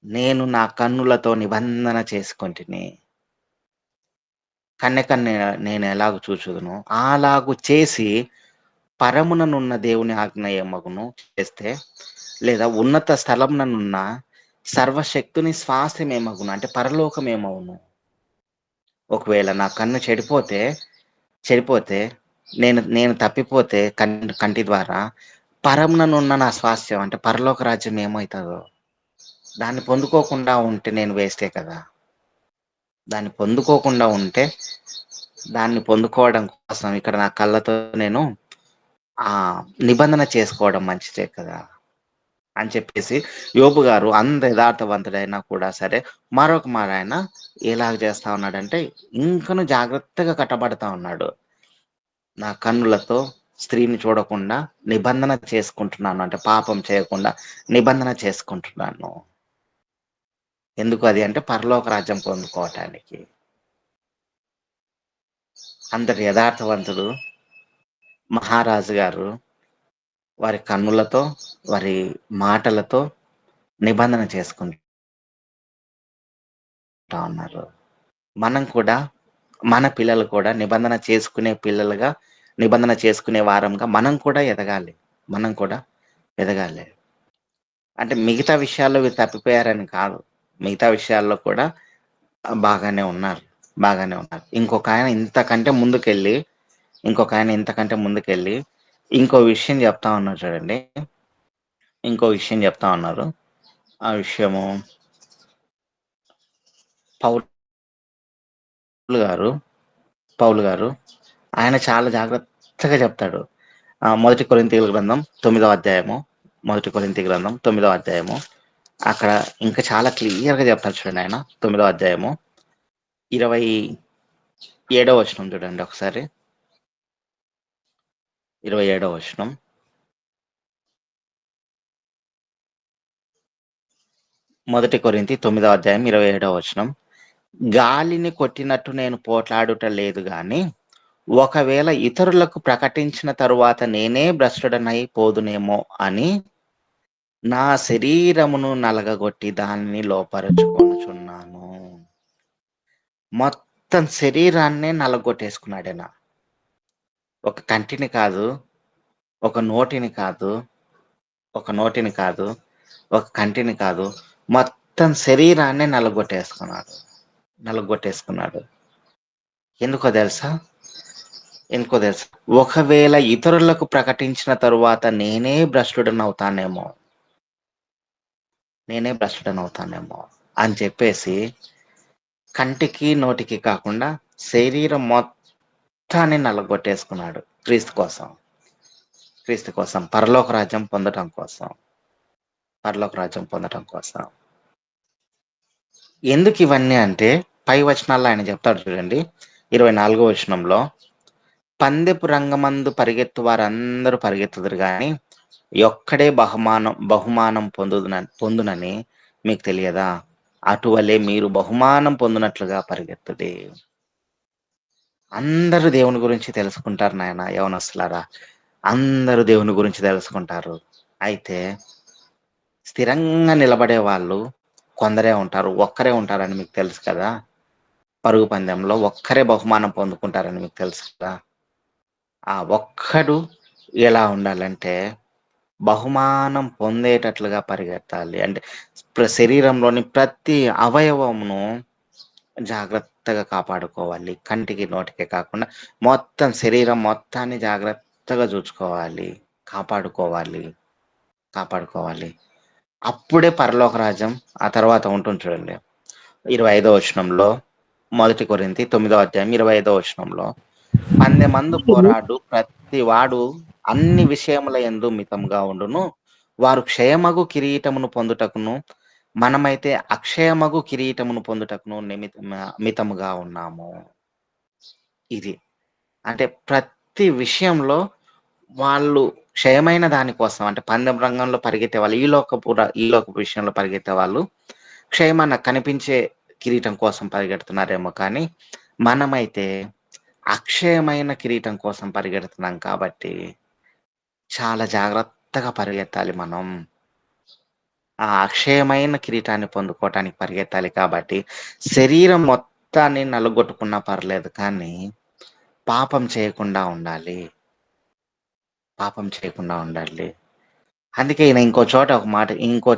నేను నా కన్నులతో నిబంధన చేసుకొంటిని. కన్యకను నేను ఎలాగు చూచుదునో అలాగు చేసి పరముననున్న దేవుని ఆజ్ఞ ఏమగును చేస్తే, లేదా ఉన్నత స్థలముననున్న సర్వశక్తుని స్వాస్థ్యం ఏమగును అంటే పరలోకం ఏమవును. ఒకవేళ నా కన్ను చెడిపోతే నేను తప్పిపోతే కంటి ద్వారా పరముననున్న నా స్వాస్థ్యం అంటే పరలోక రాజ్యం ఏమవుతుందో దాన్ని పొందుకోకుండా ఉంటే నేను వేస్టే కదా. దాన్ని పొందుకోకుండా ఉంటే దాన్ని పొందుకోవడం కోసం ఇక్కడ నా కళ్ళతో నేను నిబంధన చేసుకోవడం మంచిదే కదా అని చెప్పేసి యోబు గారు అంత యథార్థవంతుడైనా కూడా సరే మరొక మాట ఆయన ఎలాగ చేస్తా ఉన్నాడంటే ఇంకను జాగ్రత్తగా కట్టబడతా ఉన్నాడు. నా కన్నులతో స్త్రీని చూడకుండా నిబంధన చేసుకుంటున్నాను అంటే పాపం చేయకుండా నిబంధన చేసుకుంటున్నాను. ఎందుకు అది అంటే పరలోక రాజ్యం పొందుకోవటానికి. అంతటి యథార్థవంతుడు మహారాజు గారు వారి కన్నులతో, వారి మాటలతో నిబంధన చేసుకుంటా ఉన్నారు. మనం కూడా, మన పిల్లలు కూడా నిబంధన చేసుకునే పిల్లలుగా, నిబంధన చేసుకునే వారంగా మనం కూడా ఎదగాలి. అంటే మిగతా విషయాల్లో వీరు తప్పిపోయారని కాదు. మిగతా విషయాల్లో కూడా బాగానే ఉన్నారు. ఇంకొక ఆయన ఇంతకంటే ముందుకెళ్ళి ఇంకో విషయం చెప్తా ఉన్నారు చూడండి. ఆ విషయము పౌలు గారు ఆయన చాలా జాగ్రత్తగా చెప్తాడు. మొదటి కొరింథీయుల గ్రంథం 9వ అధ్యాయము అక్కడ ఇంకా చాలా క్లియర్‌గా చెప్తాడు చూడండి ఆయన. 9వ అధ్యాయము 27వ వచనం చూడండి ఒకసారి. 27వ వచనం. మొదటి కొరింథీ 9వ అధ్యాయం 27వ వచనం. గాలిని కొట్టినట్టు నేను పోట్లాడుట లేదు గాని, ఒకవేళ ఇతరులకు ప్రకటించిన తరువాత నేనే భ్రష్టుడనై పోదునేమో అని నా శరీరమును నలగగొట్టి దానిని లోపరుచుకొనుచున్నాను. మొత్తం శరీరాన్నే నలగొట్టేసుకున్నాడైన. ఒక కంటిని కాదు, ఒక నోటిని కాదు, ఒక కంటిని కాదు, మొత్తం శరీరాన్నే నలగొట్టేసుకున్నాడు. ఎందుకో తెలుసా? ఒకవేళ ఇతరులకు ప్రకటించిన తరువాత నేనే భ్రష్టుడనవుతానేమో అని చెప్పేసి కంటికి నోటికి కాకుండా శరీరం మొత్తాన్ని నలగొట్టేసుకున్నాడు క్రీస్తు కోసం, పరలోక రాజ్యం పొందటం కోసం. ఎందుకు ఇవన్నీ అంటే పై వచనాల్లో ఆయన చెప్తాడు చూడండి. 24వ వచనంలో, పందెపు రంగమందు పరిగెత్తు వారందరూ పరిగెత్తుదురు గాని ఒక్కడే బహుమానం పొందునని మీకు తెలియదా? అటువలే మీరు బహుమానం పొందినట్లుగా పరిగెత్తుడి. అందరూ దేవుని గురించి తెలుసుకుంటారు నాయన, యవనస్తులారా, అందరూ దేవుని గురించి తెలుసుకుంటారు. అయితే స్థిరంగా నిలబడే వాళ్ళు కొందరే ఉంటారు, ఒక్కరే ఉంటారని మీకు తెలుసు కదా. పరుగు పందెంలో ఒక్కరే బహుమానం పొందుకుంటారని మీకు తెలుసు కదా. ఆ ఒక్కడు ఎలా ఉండాలంటే బహుమానం పొందేటట్లుగా పరిగెత్తాలి. అంటే శరీరంలోని ప్రతి అవయవమును జాగ్రత్తగా కాపాడుకోవాలి. కంటికి నోటికే కాకుండా మొత్తం శరీరం మొత్తాన్ని జాగ్రత్తగా చూసుకోవాలి, కాపాడుకోవాలి. అప్పుడే పరలోక రాజ్యం ఆ తర్వాత ఉంటుంది చూడండి. 25వ వచనంలో, మొదటి కొరింథీ 9వ అధ్యాయం 25వ వచనంలో, పందెమందు పోరాడు ప్రతి వాడు అన్ని విషయముల యందు మితముగా ఉండును, వారు క్షయమగు కిరీటమును పొందుటకును మనమైతే అక్షయమగు కిరీటమును పొందుటకును మితముగా ఉన్నాము. ఇది అంటే ప్రతి విషయంలో వాళ్ళు క్షయమైన దానికోసం, అంటే పందెం రంగంలో పరిగెత్తే వాళ్ళు, ఈ లోకపు విషయంలో పరిగెత్తే వాళ్ళు క్షయమైన కనిపించే కిరీటం కోసం పరిగెడుతున్నారేమో, కానీ మనమైతే అక్షయమైన కిరీటం కోసం పరిగెడుతున్నాం కాబట్టి చాలా జాగ్రత్తగా పరిగెత్తాలి. మనం ఆ అక్షయమైన కిరీటాన్ని పొందుకోవటానికి పరిగెత్తాలి. కాబట్టి శరీరం మొత్తాన్ని నలుగొట్టుకున్నా పర్లేదు, కానీ పాపం చేయకుండా ఉండాలి. అందుకే ఈయన ఇంకో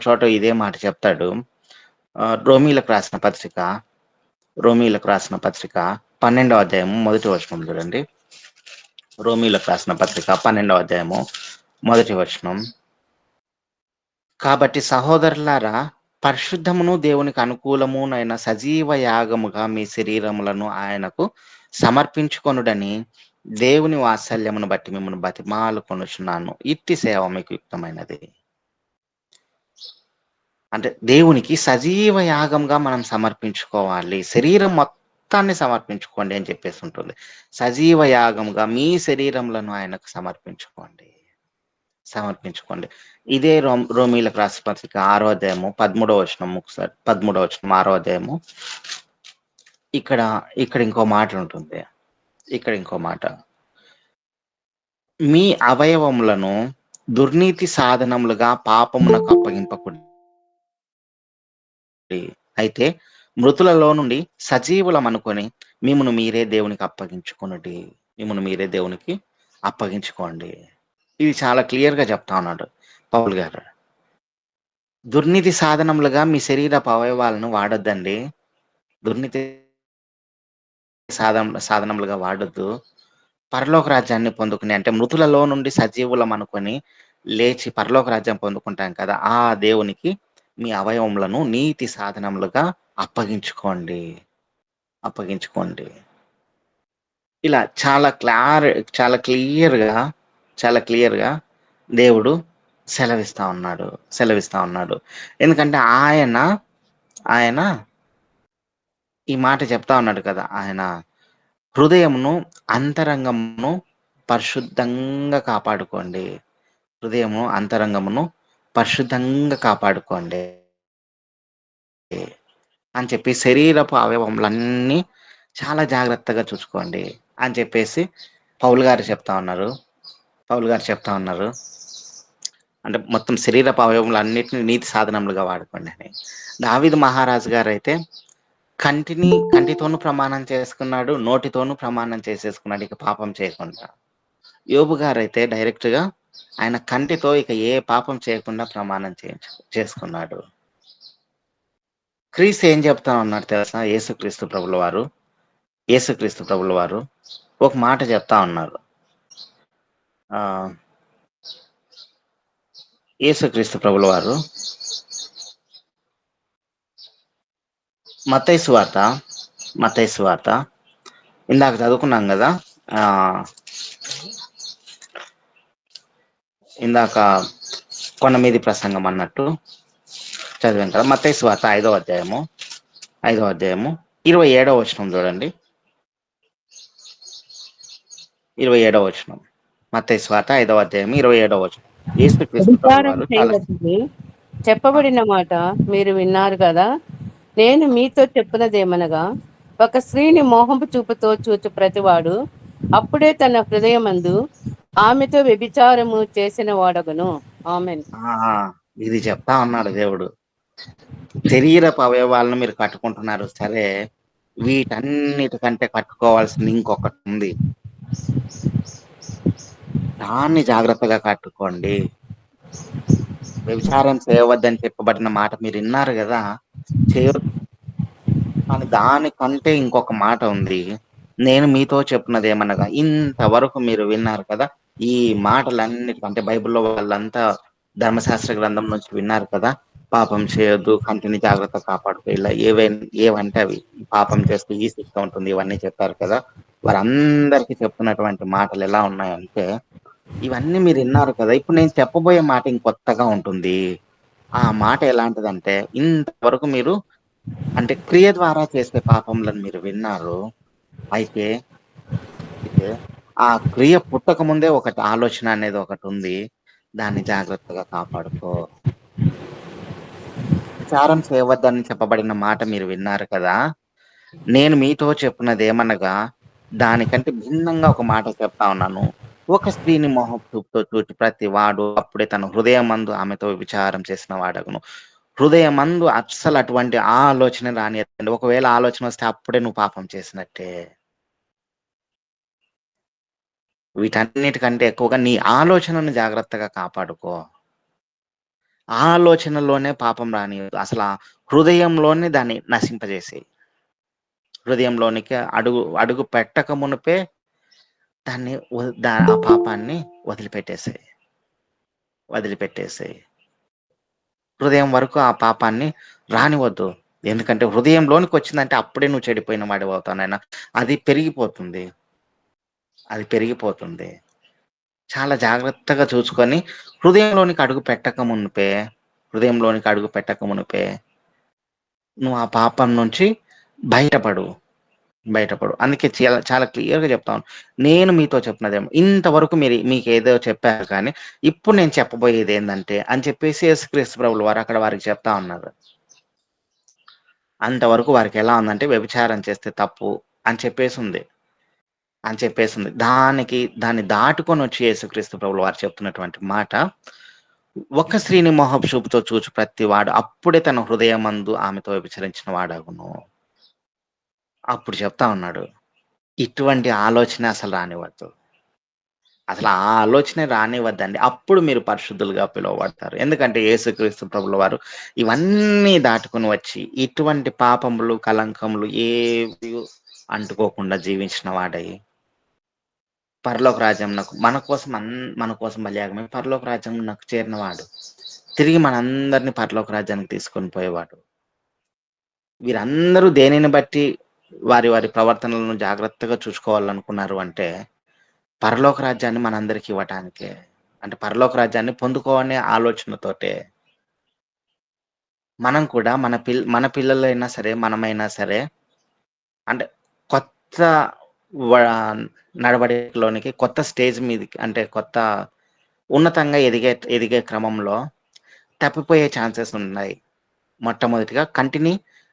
చోట ఇదే మాట చెప్తాడు. రోమీలకు రాసిన పత్రిక 12వ అధ్యాయము మొదటి వచనం చూడండి. రోమీలకు రాసిన పత్రిక 12వ అధ్యాయము మొదటి వచనం. కాబట్టి సహోదరులారా, పరిశుద్ధమును దేవునికి అనుకూలమునైన సజీవ యాగముగా మీ శరీరములను ఆయనకు సమర్పించుకొనుడని దేవుని వాత్సల్యమును బట్టి మిమ్మల్ని బతిమాలుకొనుచున్నాను. ఇట్టి సేవ మీకు యుక్తమైనది. అంటే దేవునికి సజీవ యాగంగా మనం సమర్పించుకోవాలి. శరీరం మొత్తాన్ని సమర్పించుకోండి అని చెప్పేసి ఉంటుంది. సజీవ యాగంగా మీ శరీరములను ఆయనకు సమర్పించుకోండి. ఇదే రోమీలకు రాసిన పత్రిక 6వ అధ్యాయము 13వ వచనం. ఒకసారి 13వ వచనం 6వ అధ్యాయము. ఇక్కడ ఇంకో మాట ఉంటుంది. మీ అవయవములను దుర్నీతి సాధనములుగా పాపమునకు అప్పగింపకూడదు, అయితే మృతులలో నుండి సజీవులం అనుకొని మిమ్మును మీరే దేవునికి అప్పగించుకోండి. ఇది చాలా క్లియర్ గా చెప్తా ఉన్నాడు పౌలు గారు. దుర్నీతి సాధనములుగా మీ శరీరపు అవయవాలను వాడొద్దండి. దుర్నీతి సాధనములుగా వాడొద్దు. పరలోక రాజ్యాన్ని పొందుకుని, అంటే మృతులలో నుండి సజీవులం అనుకొని లేచి పరలోక రాజ్యం పొందుకుంటాం కదా, ఆ దేవునికి మీ అవయవములను నీతి సాధనములుగా అప్పగించుకోండి. ఇలా చాలా క్లియర్గా దేవుడు సెలవిస్తా ఉన్నాడు. ఎందుకంటే ఆయన ఈ మాట చెప్తా ఉన్నాడు కదా, ఆయన హృదయమును అంతరంగమును పరిశుద్ధంగా కాపాడుకోండి. హృదయము అంతరంగమును పరిశుద్ధంగా కాపాడుకోండి అని చెప్పి శరీరపు అవయవములన్నీ చాలా జాగ్రత్తగా చూసుకోండి అని చెప్పేసి పౌలు గారు చెప్తా ఉన్నారు. అంటే మొత్తం శరీరపు అవయవములన్నిటిని నీతి సాధనములుగా వాడుకోండి అని. దావీదు మహారాజు గారు అయితే కంటితోనూ ప్రమాణం చేసుకున్నాడు, నోటితోనూ ప్రమాణం చేసేసుకున్నాడు ఇక పాపం చేయకుండా. యోబు గారు అయితే డైరెక్ట్ గా ఆయన కంటితో ఇక ఏ పాపం చేయకుండా ప్రమాణం చేసుకున్నాడు. క్రీస్తు ఏం చెప్తా ఉన్నాడు తెలుసా? యేసుక్రీస్తు ప్రభుల వారు ఒక మాట చెప్తా ఉన్నారు. ఆ యేసుక్రీస్తు ప్రభుల వారు మత్తయి సువార్త ఇందాక చదువుకున్నాం కదా. ఇందాక కొండ మీది ప్రసంగం అన్నట్టు చదివాం కదా. మత్తయి సువార్త 5వ అధ్యాయము 27వ వచనం చూడండి. 27వ వచనం, మత్తయి సువార్త 5వ అధ్యాయం 27వ వచనం. యేసుక్రీస్తు ప్రభుల వ్యభిచారం వారు చేయవద్దని చెప్పబడిన మాట మీరు విన్నారు కదా. నేను మీతో చెప్పినదేమనగా, ఒక స్త్రీని మోహపు చూపుతో చూచు ప్రతివాడు అప్పుడే తన హృదయమందు ఆమెతో వ్యభిచారము చేసిన వాడగును. ఆమెన్. ఇది చెప్తా ఉన్నాడు దేవుడు. శరీరపు అవయవాలను మీరు కట్టుకుంటున్నారు సరే, వీటన్నిటికంటే కట్టుకోవాల్సింది ఇంకొకటి ఉంది. దాన్ని జాగ్రత్తగా కట్టుకోండి. వ్యభిచారం చేయవద్దని చెప్పబడిన మాట మీరు విన్నారు కదా, చేయొద్దు. కానీ దానికంటే ఇంకొక మాట ఉంది. నేను మీతో చెప్పినది ఏమనగా, ఇంతవరకు మీరు విన్నారు కదా, ఈ మాటలన్నిటికంటే బైబిల్లో వాళ్ళంతా ధర్మశాస్త్ర గ్రంథం నుంచి విన్నారు కదా, పాపం చేయొద్దు, కంటిని జాగ్రత్త కాపాడుకో, ఇలా ఏవంటే అవి, పాపం చేస్తూ ఈ శిక్ష ఉంటుంది, ఇవన్నీ చెప్పారు కదా. వారందరికీ చెప్తున్నటువంటి మాటలు ఎలా ఉన్నాయంటే, ఇవన్నీ మీరు విన్నారు కదా, ఇప్పుడు నేను చెప్పబోయే మాట ఇంకొత్తగా ఉంటుంది. ఆ మాట ఎలాంటిదంటే, ఇంతవరకు మీరు అంటే క్రియ ద్వారా చేసే పాపములను మీరు విన్నారు. అయితే ఆ క్రియ పుట్టక ముందే ఒకటి ఆలోచన అనేది ఒకటి ఉంది. దాన్ని జాగ్రత్తగా కాపాడుకో. విచారం చేయవద్దని చెప్పబడిన మాట మీరు విన్నారు కదా. నేను మీతో చెప్పినది ఏమనగా, దానికంటే భిన్నంగా ఒక మాట చెప్తా ఉన్నాను. ఒక స్త్రీని మోహపు చూపుతో చూచి ప్రతి వాడు అప్పుడే తన హృదయమందు ఆమెతో విచారం చేసిన వాడగును. హృదయమందు అస్సలు అటువంటి ఆలోచన రానియద్దండి. ఒకవేళ ఆలోచన వస్తే అప్పుడే నువ్వు పాపం చేసినట్టే. వీటన్నిటికంటే ఎక్కువగా నీ ఆలోచనను జాగ్రత్తగా కాపాడుకో. ఆలోచనలోనే పాపం రానియద్దు. అసలు ఆ హృదయంలోనే దాన్ని నశింపజేసేయి. హృదయంలోనికి అడుగు పెట్టక మునిపే దాన్ని ఆ పాపాన్ని వదిలిపెట్టేసేయి. హృదయం వరకు ఆ పాపాన్ని రానివద్దు. ఎందుకంటే హృదయంలోనికి వచ్చిందంటే అప్పుడే నువ్వు చెడిపోయిన వాడివి అవుతావు నాయన. అది పెరిగిపోతుంది. చాలా జాగ్రత్తగా చూసుకొని హృదయంలోనికి అడుగు పెట్టక మునిపే నువ్వు ఆ పాపం నుంచి బయటపడు. అందుకే చాలా చాలా క్లియర్గా చెప్తాను. నేను మీతో చెప్పినదేమో, ఇంతవరకు మీకు ఏదో చెప్పారు కానీ ఇప్పుడు నేను చెప్పబోయేది ఏంటంటే అని చెప్పేసి యేసుక్రీస్తు ప్రభుల వారు అక్కడ వారికి చెప్తా ఉన్నారు. అంతవరకు వారికి ఎలా ఉందంటే, వ్యభిచారం చేస్తే తప్పు అని చెప్పేసి ఉంది. దాన్ని దాటుకొని వచ్చి యేసుక్రీస్తు ప్రభుల వారు చెప్తున్నటువంటి మాట, ఒక స్త్రీని మోహపు చూపుతో చూచు ప్రతి వాడు అప్పుడే తన హృదయమందు ఆమెతో వ్యభిచరించిన వాడగును. అప్పుడు చెప్తా ఉన్నాడు, ఇటువంటి ఆలోచన అసలు రానివద్దు. అసలు ఆ ఆలోచన రానివద్దండి. అప్పుడు మీరు పరిశుద్ధులుగా పిలువబడతారు. ఎందుకంటే యేసుక్రీస్తు ప్రభుల వారు ఇవన్నీ దాటుకుని వచ్చి ఇటువంటి పాపములు, కలంకములు ఏవి అంటుకోకుండా జీవించిన వాడై పరలోక రాజ్యమునకు మన కోసం బలియాగమై పరలోక రాజ్యమునకు చేరినవాడు. తిరిగి మనందరినీ పరలోక రాజ్యానికి తీసుకొని పోయేవాడు. వీరందరూ దేనిని బట్టి వారి ప్రవర్తనలను జాగ్రత్తగా చూసుకోవాలనుకున్నారు అంటే, పరలోక రాజ్యాన్ని మనందరికి ఇవ్వటానికే. అంటే పరలోక రాజ్యాన్ని పొందుకోవాలనే ఆలోచనతోటే మనం కూడా మన పిల్లలైనా సరే, మనమైనా సరే, అంటే కొత్త నడవడికలోనికి, కొత్త స్టేజ్ మీదకి, అంటే కొత్త ఉన్నతంగా ఎదిగే క్రమంలో తప్పిపోయే ఛాన్సెస్ ఉన్నాయి. మొట్టమొదటిగా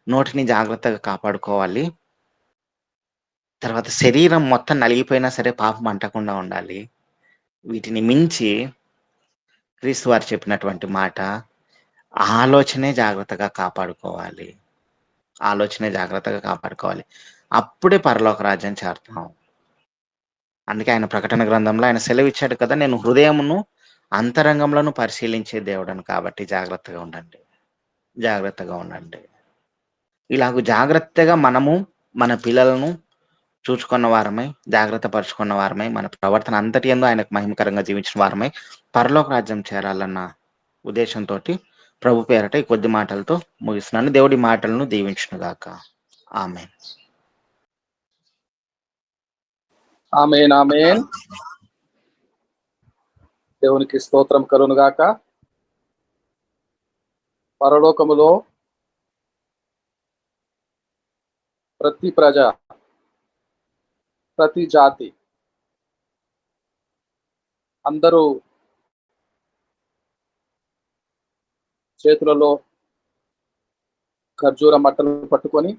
నోటిని జాగ్రత్తగా కాపాడుకోవాలి. తర్వాత శరీరం మొత్తం నలిగిపోయినా సరే పాపం అంటకుండా ఉండాలి. వీటిని మించి క్రీస్తు వారు చెప్పినటువంటి మాట, ఆలోచనే జాగ్రత్తగా కాపాడుకోవాలి. అప్పుడే పరలోక రాజ్యం చేరతాం. అందుకే ఆయన ప్రకటన గ్రంథంలో ఆయన సెలవిచ్చాడు కదా, నేను హృదయమును అంతరంగంలోను పరిశీలించే దేవుడను, కాబట్టి జాగ్రత్తగా ఉండండి. ఇలాగ జాగ్రత్తగా మనము మన పిల్లలను చూచుకున్న వారమై, జాగ్రత్త పరుచుకున్న వారమై, మన ప్రవర్తన అంతటి యందు ఆయనకు మహిమకరంగా జీవించిన వారమై పరలోక రాజ్యం చేరాలన్న ఉద్దేశంతో ప్రభు పేరట ఈ కొద్ది మాటలతో ముగిస్తున్నాను. దేవుడి మాటలను దీవించునుగాక. ఆమేన్. ఆమేన్ ఆమేన్. దేవునికి స్తోత్రం కలుగునుగాక. పరలోకములో ప్రతి ప్రజ, ప్రతి జాతి అందరూ చేతులలో ఖర్జూర మట్టలు పట్టుకొని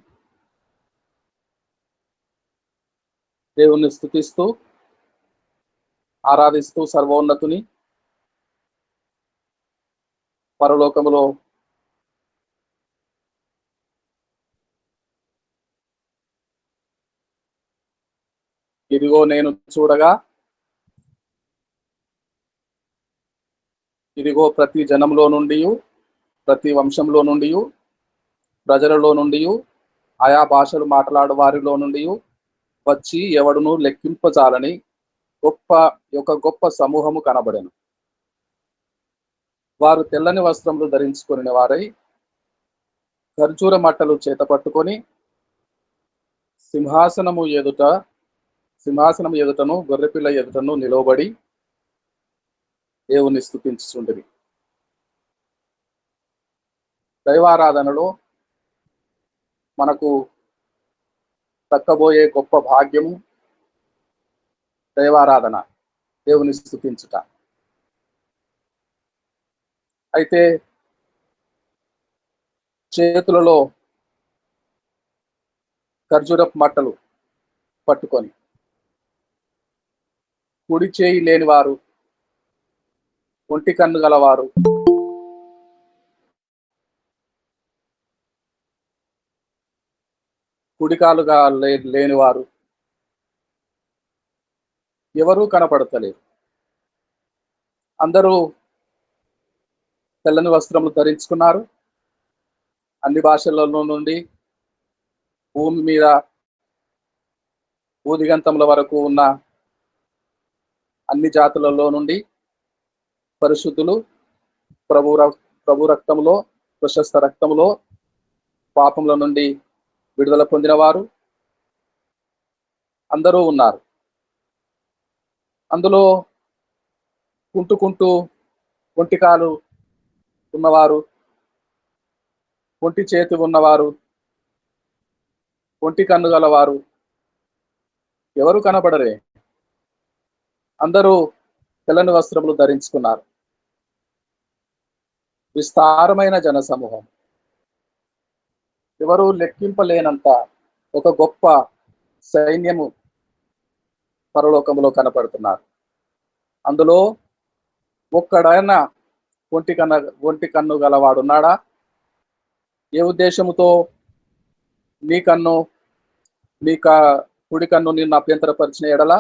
దేవుణ్ణి స్తుతిస్తూ ఆరాధిస్తూ సర్వోన్నతుని పరలోకములో ఇదిగో నేను చూడగా, ఇదిగో ప్రతి జనంలో నుండి, ప్రతి వంశంలో నుండి, ప్రజలలో నుండి, ఆయా భాషలు మాట్లాడు వారిలో నుండి వచ్చి ఎవడును లెక్కింపజాలని గొప్ప సమూహము కనబడెను. వారు తెల్లని వస్త్రములు ధరించుకుని వారై ఖర్జూర మట్టలు చేత పట్టుకొని సింహాసనము ఎదుటను గొర్రెపిల్ల ఎదుటను నిలవబడి దేవుని స్తుతించుచుండిరి. దైవారాధనలో మనకు దక్కబోయే గొప్ప భాగ్యము దైవారాధన, దేవుని స్తుతించుట. అయితే చేతులలో ఖర్జూరపు మట్టలు పట్టుకొని కుడి చేయి లేని వారు, ఒంటి కన్ను గలవారు, కుడికాలుగా లేనివారు ఎవరూ కనపడతలేరు. అందరూ తెల్లని వస్త్రములు ధరించుకున్నారు. అన్ని భాషలలో నుండి భూమి మీద భూదిగంతముల వరకు ఉన్న అన్ని జాతులలో నుండి పరిశుద్ధులు, ప్రభు రక్తములో, ప్రశస్త రక్తములో పాపముల నుండి విడుదల పొందిన వారు అందరూ ఉన్నారు. అందులో కుంటుకుంటూ ఒంటికాలు ఉన్నవారు, ఒంటి చేతి ఉన్నవారు, ఒంటి కన్ను గలవారు ఎవరు కనబడరే. అందరూ తెల్లని వస్త్రములు ధరించుకున్నారు. విస్తారమైన జన సమూహం, ఎవరు లెక్కింపలేనంత ఒక గొప్ప సైన్యము పరలోకములో కనపడుతున్నారు. అందులో ఒక్కడైనా ఒంటి కన్ను గలవాడున్నాడా? ఏ ఉద్దేశముతో నీ కుడి కన్ను నిన్ను అభ్యంతరపరిచిన ఎడల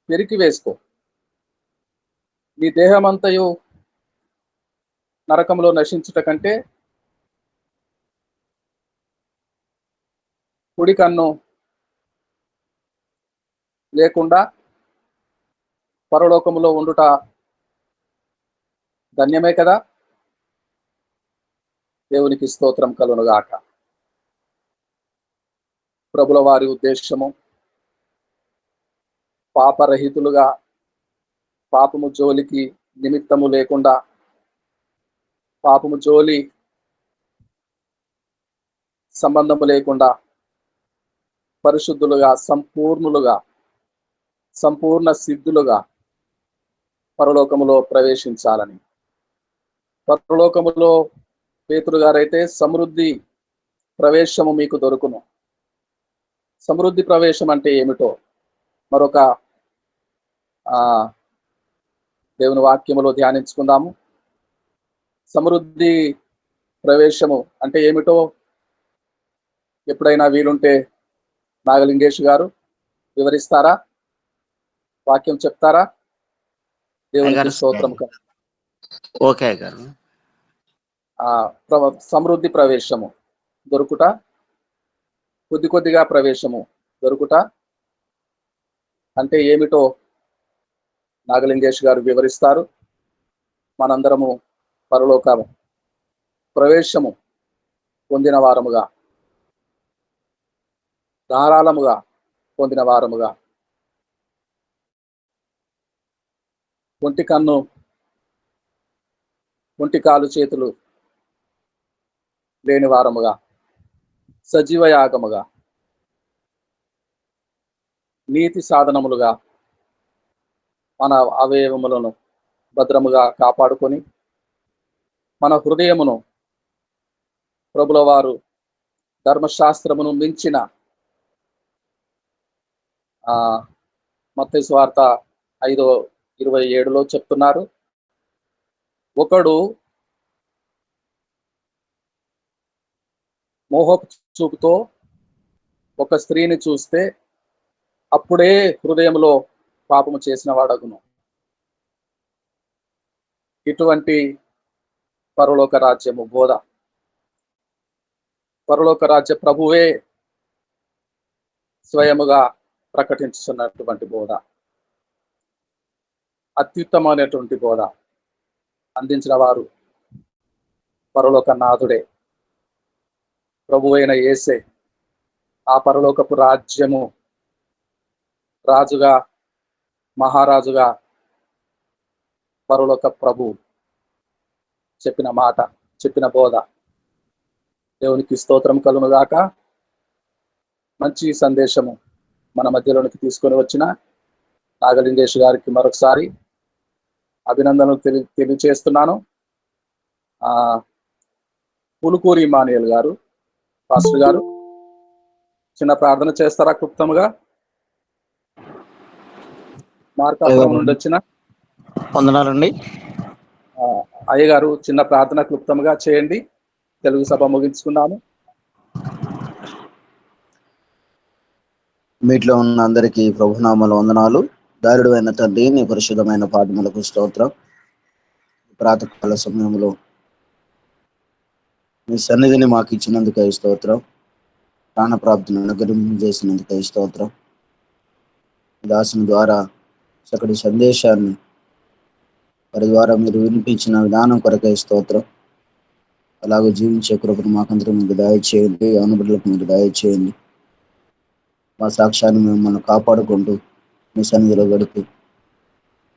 పెరికి వేసుకో. నీ దేహమంతయు నరకంలో నశించుట కంటే కుడి కన్ను లేకుండా పరలోకములో ఉండుట ధన్యమే కదా. దేవునికి స్తోత్రం కలుగునుగాక. ప్రభుల వారి ఉద్దేశము పాపరహితులుగా, పాపము జోలికి నిమిత్తము లేకుండా, పాపము జోలి సంబంధము లేకుండా పరిశుద్ధులుగా, సంపూర్ణులుగా, సంపూర్ణ సిద్ధులుగా పరలోకములో ప్రవేశించాలని. పరలోకములో పేతురు గారైతే సమృద్ధి ప్రవేశము మీకు దొరుకును. సమృద్ధి ప్రవేశం అంటే ఏమిటో మరొక దేవుని వాక్యములో ధ్యానించుకుందాము. సమృద్ధి ప్రవేశము అంటే ఏమిటో ఎప్పుడైనా వీలుంటే నాగలింగేష్ గారు వివరిస్తారా? వాక్యం చెప్తారా? దేవునికి స్తోత్రం. ఓకే గారు. సమృద్ధి ప్రవేశము దొరుకుట, కొద్ది కొద్దిగా ప్రవేశము దొరుకుట అంటే ఏమిటో నాగలింగేష్ గారు వివరిస్తారు. మనందరము పరలోక ప్రవేశము పొందిన వారముగా, ధారాళముగా పొందిన వారముగా, ఒంటి కన్ను, ఒంటి కాలు చేతులు లేని వారముగా, సజీవ యాగముగా, నీతి సాధనములుగా మన అవయవములను భద్రముగా కాపాడుకొని మన హృదయమును ప్రభుల వారు ధర్మశాస్త్రమును మించిన మత్తయి సువార్త 5:27 చెప్తున్నారు, ఒకడు మోహపు చూపుతో ఒక స్త్రీని చూస్తే అప్పుడే హృదయంలో పాపము చేసిన వాడగును. ఇటువంటి పరలోక రాజ్యము బోధ, పరలోక రాజ్య ప్రభువే స్వయముగా ప్రకటించుతున్నటువంటి బోధ, అత్యుత్తమైనటువంటి బోధ అందించిన వారు పరలోక నాథుడే, ప్రభువైన యేసే. ఆ పరలోకపు రాజ్యము రాజుగా, మహారాజుగా పరలోక ప్రభు చెప్పిన మాట, చెప్పిన బోధ. దేవునికి స్తోత్రం కలుగునుగాక. మంచి సందేశము మన మధ్యలోనికి తీసుకొని వచ్చిన నాగలింగేష్ గారికి మరొకసారి అభినందనలు తెలియచేస్తున్నాను. పులుకూరి ఇమానియల్ గారు, పాస్టర్ గారు, చిన్న ప్రార్థన చేస్తారా క్లుప్తముగా? మార్కాపురం నుండి వచ్చిన వందనాలండి. అయ్య గారు చిన్న ప్రార్థన క్లుప్తంగా చేయండి. తెలుగు సభ ముగించుకున్నాము. మీట్లో ఉన్న అందరికీ ప్రభునామల వందనాలు. దారుడు అయిన తండ్రి, నీ పరిశుద్ధమైన పాఠములకు స్తోత్రం. ప్రాతకాల సమయంలో మీ సన్నిధిని మాకు ఇచ్చినందుకై స్తోత్రం. ప్రాణప్రాప్తిని అనుగ్రహించేసినందుకై స్తోత్రం. దాసుని ద్వారా చక్కటి సందేశాన్ని వారి ద్వారా మీరు వినిపించిన విధానం కొరకై స్తోత్రం. అలాగే జీవించే కృపను మాకందరూ మీకు దయచేయండి, అనుబడులకు మీరు దయచేయండి. మా సాక్ష్యాన్ని మిమ్మల్ని కాపాడుకుంటూ మీ సన్నిధిలో గడిపి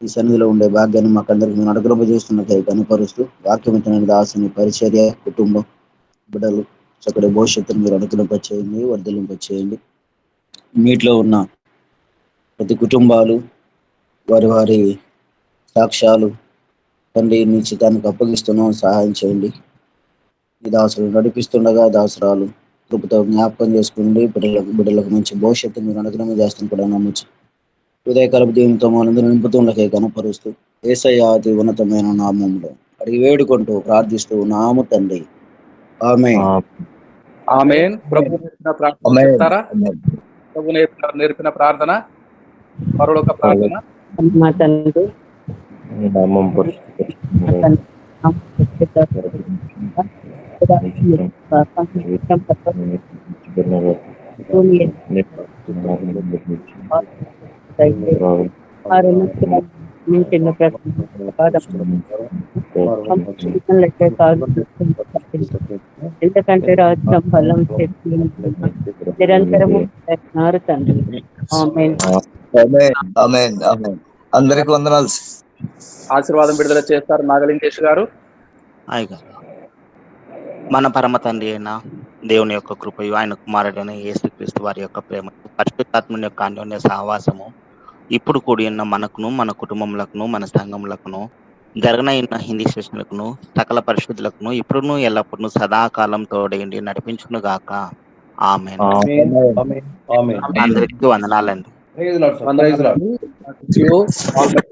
ఈ సన్నిధిలో ఉండే భాగ్యాన్ని మాకందరికి మేము అనుగ్రహించేస్తున్నకై కనపరుస్తూ వాక్యమితమైన దాసుని పరిచర్య, కుటుంబం, బిడ్డలు చక్కటి భవిష్యత్తును మీరు అనుగ్రహింపచేయండి, వర్ధలింపచేయండి. మీట్లో ఉన్న ప్రతి కుటుంబాలు వారి వారి సాక్ష్యాలు తండ్రి మీ చిత్తానికి అప్పగిస్తున్నాం, సహాయం చేయండి. ఈ దాసులు నడిపిస్తుండగా దాసురాలు కృపతో జ్ఞాపకం చేసుకోండి. బిడ్డలకు మంచి భవిష్యత్తు మీరు అనుగ్రహం చేస్తాను కూడా నమ్మచ్చు. ఉదయకాలపు దీనితో మనందరూ నింపుతుండకే కనపరుస్తూ యేసయ్య అతి ఉన్నతమైన నామములో అడిగి వేడుకుంటూ ప్రార్థిస్తూ నాము తండ్రి, ఆమేన్. ఆమేన్. ప్రభు నేర్పిన ప్రార్థన చెప్తారా? ప్రభు నేర్పిన ప్రార్థన, పరలోక ప్రార్థన. మా తండ్రి ఎందుకంటే రాజ్యం బలం శక్తి నిరంతరము తండ్రి. అందరికి వందనాలు. ఆశీర్వాదం విడుదల చేస్తారు నాగలింగేష్ గారు. మన పరమ తండ్రి అయిన దేవుని యొక్క కృపయు ఆయన కుమారుడైన యేసుక్రీస్తు వారి యొక్క ప్రేమ పరిశుద్ధాత్మని యొక్క అన్యోన్య సహవాసము ఇప్పుడు కూడి ఉన్న మనకును మన కుటుంబములకును మన సంఘములకును జరగనైన హిందీ స్టేషన్లకును సకల పరిశుద్ధులకును ఇప్పుడును ఎల్లప్పుడూ సదాకాలం తోడేయండి నడిపించును గాక. ఆమేన్. ఆమేన్. ఆమేన్. ఆమేన్. అందరికీ వందనాలండి. Praise Lord sir. Praise Lord. వందనాలు.